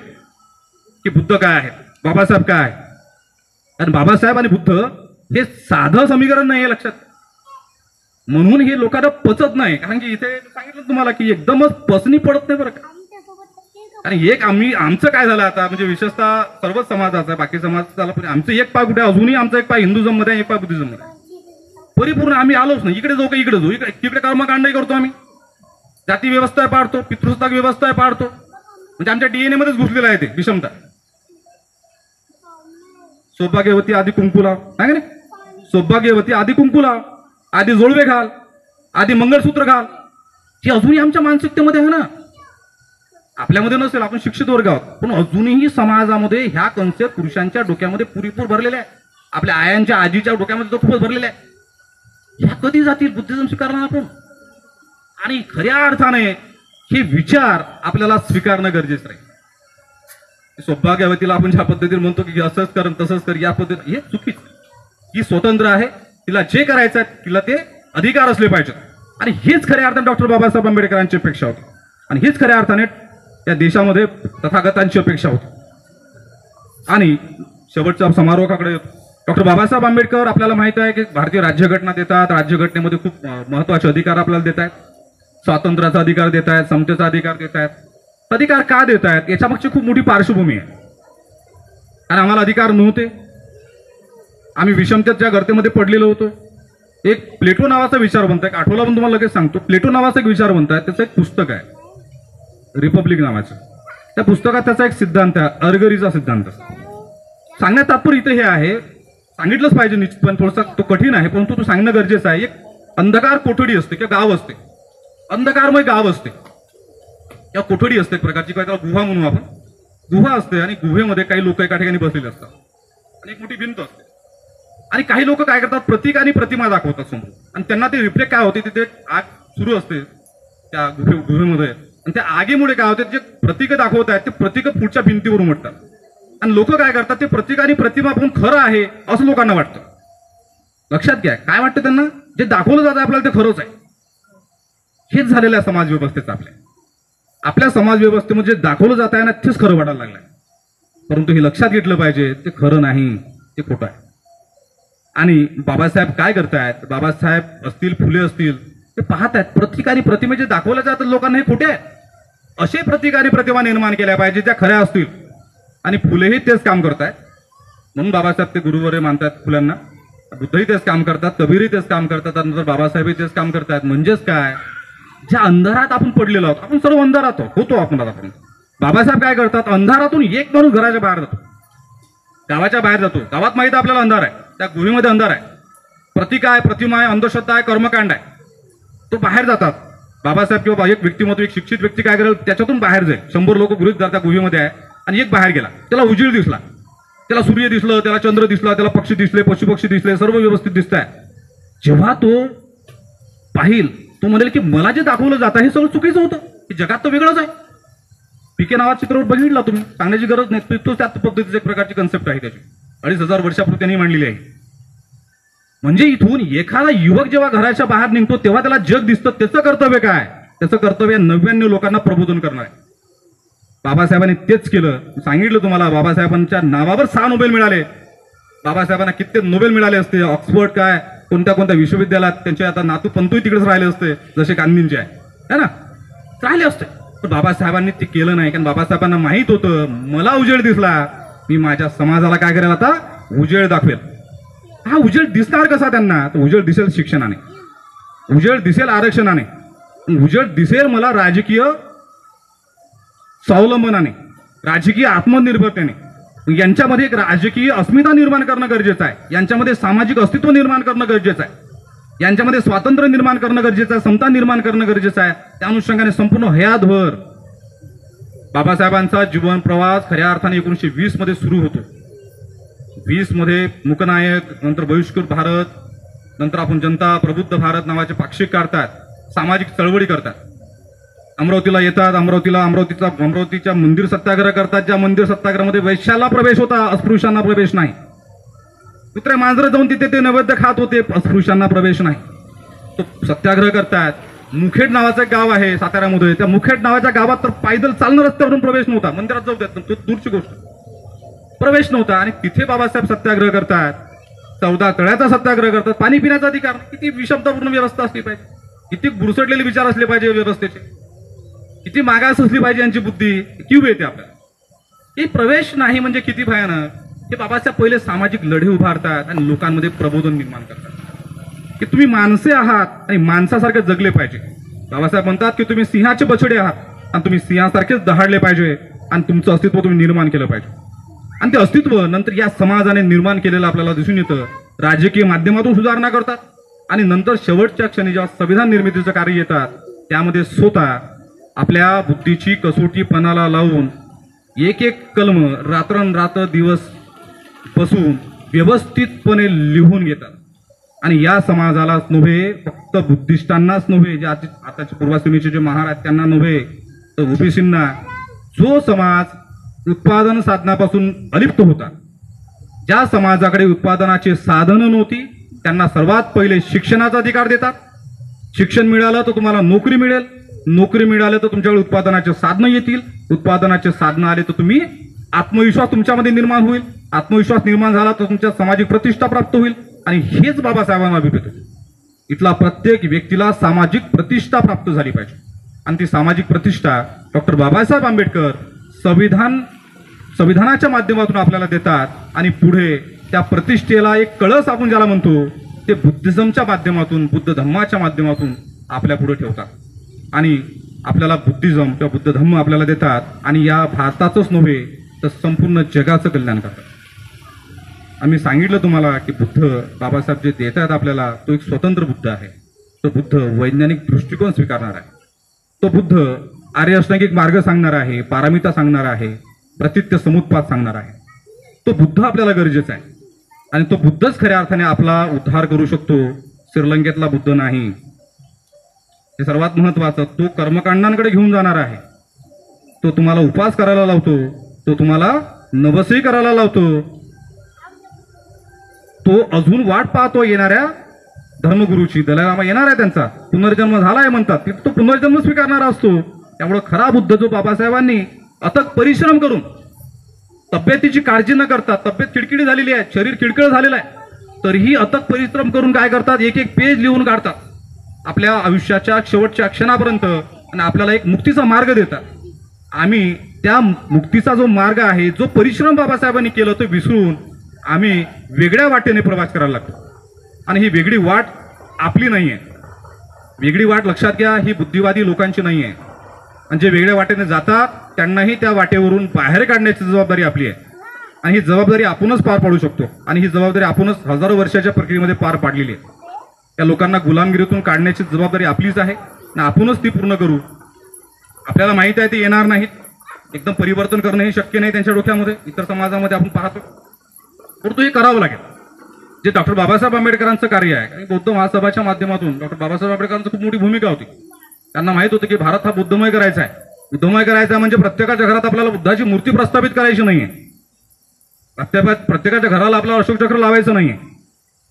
की बुद्ध काय आहे, बाबासाहेब काय आहे. आणि बाबासाहेब आणि बुद्ध हे साधं समीकरण नाही आहे, लक्षात. म्हणून हे लोकांना पचत नाही, कारण की इथे सांगितलं तुम्हाला की एकदमच पचनी पडत नाही बरं का. आणि एक आमचं काय झालं आता, म्हणजे विशेषतः सर्वच समाजाचा, बाकी समाजाचा, पण आमचं एक पाय कुठे, अजूनही आमचा एक पाय हिंदुझम मध्ये आहे, एक पाय बुद्धिझम मध्ये. परिपूर्ण आम्ही आलोच नाही. इकडे जाऊ का इकडे जाऊ, इकडे कर्मकांडही करतो आम्ही, जाती व्यवस्था पाडतो, पितृसत्ताक व्यवस्था पाडतो, म्हणजे आमच्या डीएनए मध्येच घुसलेलं आहे ते विषमता. सौभाग्यवती आधी कुंकू लाव, नाही का नाही? सौभाग्यवती आधी कुंकू लाव, आधी जोडवे घाल, आधी मंगळसूत्र घाल, हे अजूनही आमच्या मानसिकतेमध्ये आहे ना. आपल्यामध्ये नसेल, आपण शिक्षित वर्ग आहोत, पण अजूनही समाजामध्ये ह्या कन्सेप्ट पुरुषांच्या डोक्यामध्ये पुरेपूर भरलेल्या आहे. आपल्या आयांच्या आजीच्या डोक्यामध्ये तो खूपच भरलेला आहे. ह्या कधी जातील बुद्धिझम स्वीकारणार आपण? आणि खऱ्या अर्थाने हे विचार आपल्याला स्वीकारणं गरजेचं आहे. सौभाग्यवतीला आपण ज्या पद्धतीने म्हणतो की असंच कर तसंच कर, या पद्धतीने हे चुकीचं. ही स्वतंत्र आहे, तिला जे करायचं आहे तिला ते अधिकार असले पाहिजेत. आणि हेच खऱ्या अर्थाने डॉक्टर बाबासाहेब आंबेडकरांची अपेक्षा होती, आणि हेच खऱ्या अर्थाने या देशामध्ये तथागतांची अपेक्षा होती. आणि शेवटच्या समारोहाकडे डॉक्टर बाबासाहेब आंबेडकर आपल्याला माहित आहे की भारतीय राज्यघटना देतात, राज्यघटनेमध्ये खूप महत्वाचे अधिकार आपल्याला देत आहेत. स्वातंत्र्याचा अधिकार देत आहेत, समतेचा अधिकार देत आहेत. अधिकार का देत आहेत याच्यामागची खूप मोठी पार्श्वभूमी आहे. आणि आम्हाला अधिकार नव्हते, आम्ही विषमतेच्या गर्तेमध्ये पडलेलो होतो. एक प्लेटो नावाचा विचारवंत आहे, आठवला पण तुम्हाला लगेच सांगतो. प्लेटो नावाचा एक विचारवंत आहे, त्याचं एक पुस्तक आहे रिपब्लिक नावाचं. त्या पुस्तकात त्याचा एक सिद्धांत आहे, अर्गरीचा सिद्धांत. सांगण्यात तात्पर्य इथे हे आहे, सांगितलंच पाहिजे निश्चित, पण थोडंसं तो कठीण आहे, परंतु तो सांगणं गरजेचं आहे. एक अंधकार कोठडी असते किंवा गाव असते, अंधकारमय गाव असते, या कोठडी असते एक प्रकारची, काय त्याला गुहा म्हणू आपण. गुहा असते आणि गुहेमध्ये काही लोक एका ठिकाणी बसलेले असतात आणि एक मोठी भिंत असते. आणि काही लोक काय करतात, प्रतीक आणि प्रतिमा दाखवतात समोर, आणि त्यांना ते रिफ्लेक्ट काय होते, तिथे आग सुरू असते त्या गुहेमध्ये, आणि त्या आगीमुळे काय होते, जे प्रतीक दाखवत आहेत ते प्रतीक पुढच्या भिंतीवर उमटतात. आणि लोक काय करतात, ते प्रतीक आणि प्रतिमा पाहून खरं आहे असं लोकांना वाटतं. लक्षात घ्या, काय वाटतं त्यांना, जे दाखवलं जातं आपल्याला ते खरंच आहे. हेच झालेलं आहे समाज व्यवस्थेचं. आपल्या समाज व्यवस्थेमध्ये जे दाखवलं जात आहे ना, तेच खरं वाटायला लागलंय. परंतु हे लक्षात घेतलं पाहिजे, ते खरं नाही, ते खोटं आहे. आणि बाबासाहेब काय करतायत, बाबासाहेब असतील, फुले असतील, ते पाहत आहेत प्रतीक आणि प्रतिमे जे दाखवल्या जातात लोकांना हे खोटे आहेत. असे प्रतीक आणि प्रतिमा निर्माण केल्या पाहिजे ज्या खऱ्या असतील. आणि फुलेही तेच काम करतायत, म्हणून बाबासाहेब ते गुरुवर्य मानतात फुलांना. बुद्धही तेच काम करतात, कबीरही तेच काम करतात, नंतर बाबासाहेबही तेच काम करतात. म्हणजेच काय, ज्या अंधारात आपण पडलेलो आहोत, आपण सर्व अंधारात होतो आपण आतापर्यंत. बाबासाहेब काय करतात, अंधारातून एक माणूस घराच्या बाहेर जातो, गावाच्या बाहेर जातो. गावात माहिती आहे आपल्याला अंधार आहे, त्या गुहेमध्ये अंधार आहे, प्रतीक आहे, प्रतिमा आहे, अंधश्रद्धा आहे, कर्मकांड आहे. तो बाहेर जातात. बाबासाहेब किंवा एक व्यक्तिमत्व, एक शिक्षित व्यक्ती काय करेल, त्याच्यातून बाहेर जाईल. 100 लोक गृहीत धरतात गुहेमध्ये आहे, आणि एक बाहेर गेला, त्याला उजीळ दिसला, त्याला सूर्य दिसलं, त्याला चंद्र दिसला, त्याला पक्षी दिसले, पशुपक्षी दिसले, सर्व व्यवस्थित दिसत आहे. जेव्हा तो पाहिल तो म्हणेल की मला जे दाखवलं जातं हे सगळं चुकीचं होतं, हे जगात तर वेगळंच आहे. पीके नावाचा चित्रपट बघितला तुम्ही, सांगण्याची गरज नाही, तो त्याच पद्धतीची एक प्रकारची कन्सेप्ट आहे त्याची, 2500 वर्षापूर्वी त्यांनी मांडलेली आहे. म्हणजे इथून एखादा युवक जेव्हा घराच्या बाहेर निघतो तेव्हा त्याला जग दिसतं. त्याचं कर्तव्य काय? त्याचं कर्तव्य 99 लोकांना प्रबोधन करणं आहे. बाबासाहेबांनी तेच केलं. सांगितलं तुम्हाला, बाबासाहेबांच्या नावावर 6 नोबेल मिळाले. बाबासाहेबांना कित्येक नोबेल मिळाले असते. ऑक्सफर्ड काय कोणत्या कोणत्या विश्वविद्यालयात त्यांचे आता नातू पंतूही तिकडेच राहिले असते, जसे गांधींचे आहे ना, राहिले असते. पण बाबासाहेबांनी ते केलं नाही, कारण बाबासाहेबांना माहित होतं मला उजेड दिसला, मी माझ्या समाजाला काय करेल, आता उजेड दाखवेल. हा उजेड दिसणार कसा त्यांना? तर उजेड दिसेल शिक्षणाने, उजेड दिसेल आरक्षणाने, उजेड दिसेल मला राजकीय स्वावलंबनाने, राजकीय आत्मनिर्भरतेने. यांच्यामध्ये एक राजकीय अस्मिता निर्माण करणं गरजेचं आहे, यांच्यामध्ये सामाजिक अस्तित्व निर्माण करणं गरजेचं आहे, यांच्यामध्ये स्वातंत्र्य निर्माण करणं गरजेचं आहे, समता निर्माण करणं गरजेचं आहे. त्या अनुषंगाने संपूर्ण हयातभर बाबासाहेबांचा जीवन प्रवास खऱ्या अर्थाने 1920 मध्ये सुरू होतो. 20 मध्ये मूकनायक, नंतर बहिष्कृत भारत, नंतर आपण जनता प्रबुद्ध भारत नावाचे पाक्षिक काढतात, सामाजिक चळवळी करतात, अमरावतीला येतात, अमरावतीच्या मंदिर सत्याग्रह करतात. ज्या मंदिर सत्याग्रहामध्ये वैश्याला प्रवेश होता, अस्पृश्यांना प्रवेश नाही. कुत्रे मांजरं जाऊन तिथे ते नैवेद्य खात होते, अस्पृश्यांना प्रवेश नाही. तो सत्याग्रह करतात. मुखेड नावाचं एक गाव आहे साताऱ्यामध्ये, त्या मुखेड नावाच्या गावात तर पायदल चालणं रस्त्यावरून प्रवेश नव्हता, मंदिरात जाऊ देत तो दूरची गोष्ट, प्रवेश नव्हता. आणि तिथे बाबासाहेब सत्याग्रह करतात, 14 तळ्याचा सत्याग्रह करतात. पाणी पिण्याचा अधिकार, किती विषमतापूर्ण व्यवस्था असली पाहिजे, किती बुरसटलेले विचार असले पाहिजे व्यवस्थेचे, किती मागास असली पाहिजे यांची बुद्धी, क्यू येते आपल्याला. हे प्रवेश नाही म्हणजे किती भयानक. हे बाबासाहेब पहिले सामाजिक लढे उभारतात आणि लोकांमध्ये प्रबोधन निर्माण करतात की तुम्ही माणसे आहात आणि माणसासारखे जगले पाहिजे. बाबासाहेब म्हणतात की तुम्ही सिंहाचे बछडे आहात आणि तुम्ही सिंहासारखेच दहाडले पाहिजे आणि तुमचं अस्तित्व तुम्ही निर्माण केलं पाहिजे. आणि ते अस्तित्व नंतर या समाजाने निर्माण केलेलं आपल्याला दिसून येतं. राजकीय माध्यमातून सुधारणा करतात आणि नंतर शेवटच्या क्षणी जेव्हा संविधान निर्मितीचं कार्य येतात त्यामध्ये स्वतः आपल्या बुद्धीची कसोटी पणाला लावून एक एक कलम रात्रंरात्र दिवस बसून व्यवस्थितपणे लिहून घेतात. आणि या समाजालाच नव्हे, फक्त बुद्धिस्टांनाच नव्हे, जे आताचे पूर्वाश्रमीचे जे महाराज त्यांना नव्हे, तर ओबीसींना, जो समाज उत्पादन साधनापासून अलिप्त होता, ज्या समाजाकडे उत्पादनाची साधनं नव्हती, त्यांना सर्वात पहिले शिक्षणाचा अधिकार देतात. शिक्षण मिळालं तर तुम्हाला नोकरी मिळेल, नोकरी मिळाली तर तुमच्याकडे उत्पादनाचे साधनं येतील, उत्पादनाचे साधनं आले तर तुम्ही आत्मविश्वास तुमच्यामध्ये निर्माण होईल, आत्मविश्वास निर्माण झाला तर तुमच्या सामाजिक प्रतिष्ठा प्राप्त होईल. आणि हेच बाबासाहेबांना अभिप्रेत होते. इथला प्रत्येक व्यक्तीला सामाजिक प्रतिष्ठा प्राप्त झाली पाहिजे आणि ती सामाजिक प्रतिष्ठा डॉक्टर बाबासाहेब आंबेडकर संविधानाच्या माध्यमातून आपल्याला देतात. आणि पुढे त्या प्रतिष्ठेला एक कळस आपण ज्याला म्हणतो ते बुद्धिझमच्या माध्यमातून, बुद्ध धम्माच्या माध्यमातून आपल्या पुढे ठेवतात आणि आपल्याला बुद्धिझम किंवा बुद्ध धम्म आपल्याला देतात. आणि या भारताचंच नव्हे तर संपूर्ण जगाचं कल्याण करतात. आम्ही सांगितलं तुम्हाला की बुद्ध बाबासाहेब जे देत आहेत आपल्याला, तो एक स्वतंत्र बुद्ध आहे. तो बुद्ध वैज्ञानिक दृष्टिकोन स्वीकारणार आहे. तो बुद्ध आर्य अष्टांगिक मार्ग सांगणार आहे, पारमिता सांगणार आहे, प्रतित्य समुत्पाद सांगणार आहे. तो बुद्ध आपल्याला गरजेचा आहे आणि तो बुद्धच खऱ्या अर्थाने आपला उद्धार करू शकतो, श्रीलंकेतला बुद्ध नाही. हे सर्वात महत्वाचं. तो कर्मकांडांकडे घेऊन जाणार आहे. तो तुम्हाला उपवास करायला लावतो, तो तुम्हाला नवसही करायला लावतो. तो अजून वाट पाहतो येणाऱ्या धर्मगुरूची. दलाई लामा येणार आहे, त्यांचा पुनर्जन्म झालाय म्हणतात, तिथे तो पुनर्जन्म स्वीकारणारा असतो. त्यामुळे खरा बुद्ध जो बाबासाहेबांनी अथक परिश्रम करून, तब्येतीची काळजी न करता, तब्येत खिडखिडी झालेली आहे, शरीर खिडखिड झालेलं आहे, तरीही अथक परिश्रम करून काय करतात, एक एक पेज लिहून काढतात आपल्या आयुष्याच्या शेवटच्या क्षणापर्यंत आणि आपल्याला एक मुक्तीचा मार्ग देतात. आम्ही त्या मुक्तीचा जो मार्ग आहे, जो परिश्रम बाबासाहेबांनी केलं, तो विसरून आम्ही वेगळ्या वाटेने प्रवास करायला लागतो. आणि ही वेगळी वाट आपली नाही आहे. वेगळी वाट लक्षात घ्या, ही बुद्धिवादी लोकांची नाही आहे. आणि जे वेगळ्या वाटेने जातात त्यांनाही त्या वाटेवरून बाहेर काढण्याची जबाबदारी आपली आहे. आणि ही जबाबदारी आपणच पार पाडू शकतो. आणि ही जबाबदारी आपणच हजारो वर्षाच्या प्रक्रियेमध्ये पार पाडलेली आहे. त्या लोकांना गुलामगिरीतून काढण्याची जबाबदारी आपलीच आहे आणि आपणच ती पूर्ण करू. आपल्याला माहित आहे ते येणार नाहीत, एकदम परिवर्तन करणं हे शक्य नाही त्यांच्या डोक्यामध्ये. इतर समाजामध्ये आपण पाहतो, परंतु हे करावं लागेल. जे डॉक्टर बाबासाहेब आंबेडकरांचं कार्य आहे, आणि बौद्ध महासभाच्या माध्यमातून डॉक्टर बाबासाहेब आंबेडकरांची खूप मोठी भूमिका होती. त्यांना माहित होतं की भारत हा बुद्धमय करायचा आहे. बुद्धमय करायचा आहे म्हणजे प्रत्येकाच्या घरात आपल्याला बुद्धाची मूर्ती प्रस्थापित करायची नाहीये. प्रत्येकाच्या घराला आपल्याला अशोक चक्र लावायचं नाहीये.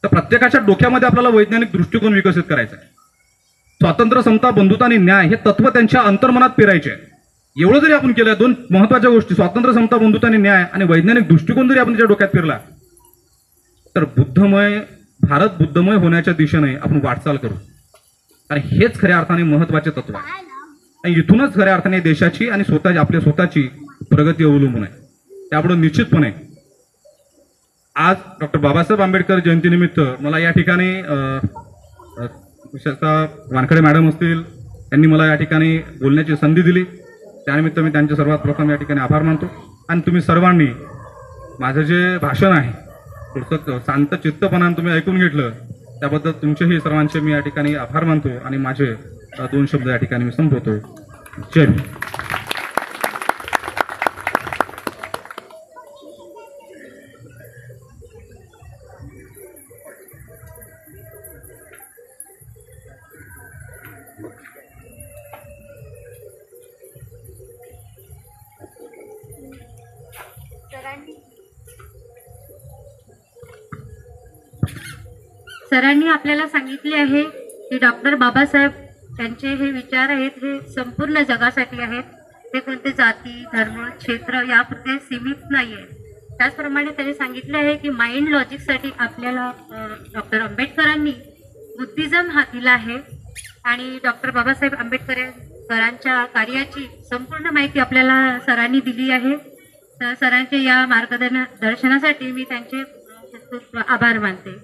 तर प्रत्येकाच्या डोक्यामध्ये आपल्याला वैज्ञानिक दृष्टिकोन विकसित करायचा आहे. स्वातंत्र्य, समता, बंधुता आणि न्याय हे तत्व त्यांच्या अंतर्मनात पेरायचे आहे. एवढं जरी आपण केलं, दोन महत्वाच्या गोष्टी, स्वातंत्र्य, समता, बंधुता आणि न्याय आणि वैज्ञानिक दृष्टिकोन जरी आपण त्याच्या डोक्यात पेरला, तर भारत बुद्धमय होण्याच्या दिशेने आपण वाटचाल करू. आणि हेच खऱ्या अर्थाने महत्वाचे तत्व आहे. आणि इथूनच खऱ्या अर्थाने देशाची आणि आपल्या स्वतःची प्रगती अवलंबून आहे. त्यापुढे निश्चितपणे आज डॉक्टर बाबासाहेब आंबेडकर जयंतीनिमित्त मला या ठिकाणी विशेषतः वानखडे मॅडम असतील, त्यांनी मला या ठिकाणी बोलण्याची संधी दिली. त्यानिमित्त मी त्यांचे सर्वात प्रथम या ठिकाणी आभार मानतो. आणि तुम्ही सर्वांनी माझं जे भाषण आहे थोडंसं शांत चित्तपणाने तुम्ही ऐकून घेतलं, त्याबद्दल तुमचेही सर्वांचे मी या ठिकाणी आभार मानतो. आणि माझे 2 शब्द या ठिकाणी मी संपवतो. जय हिंद. सरांनी आपल्याला सांगितले आहे की डॉक्टर बाबासाहेब यांचे हे विचार आहेत हे संपूर्ण जगासाठी आहेत. ते कोणते जाती, धर्म, क्षेत्र यापुरते सीमित नाही आहे. त्याचप्रमाणे त्यांनी सांगितले आहे की माइंड लॉजिकसाठी आपल्याला डॉक्टर आंबेडकरांनी बुद्धिझम हा दिला आहे. आणि डॉक्टर बाबासाहेब आंबेडकरांच्या कार्याची संपूर्ण माहिती आपल्याला सरांनी दिली आहे. तर सरांचे या मार्गदर्शनासाठी मी त्यांचे खूप आभार मानते.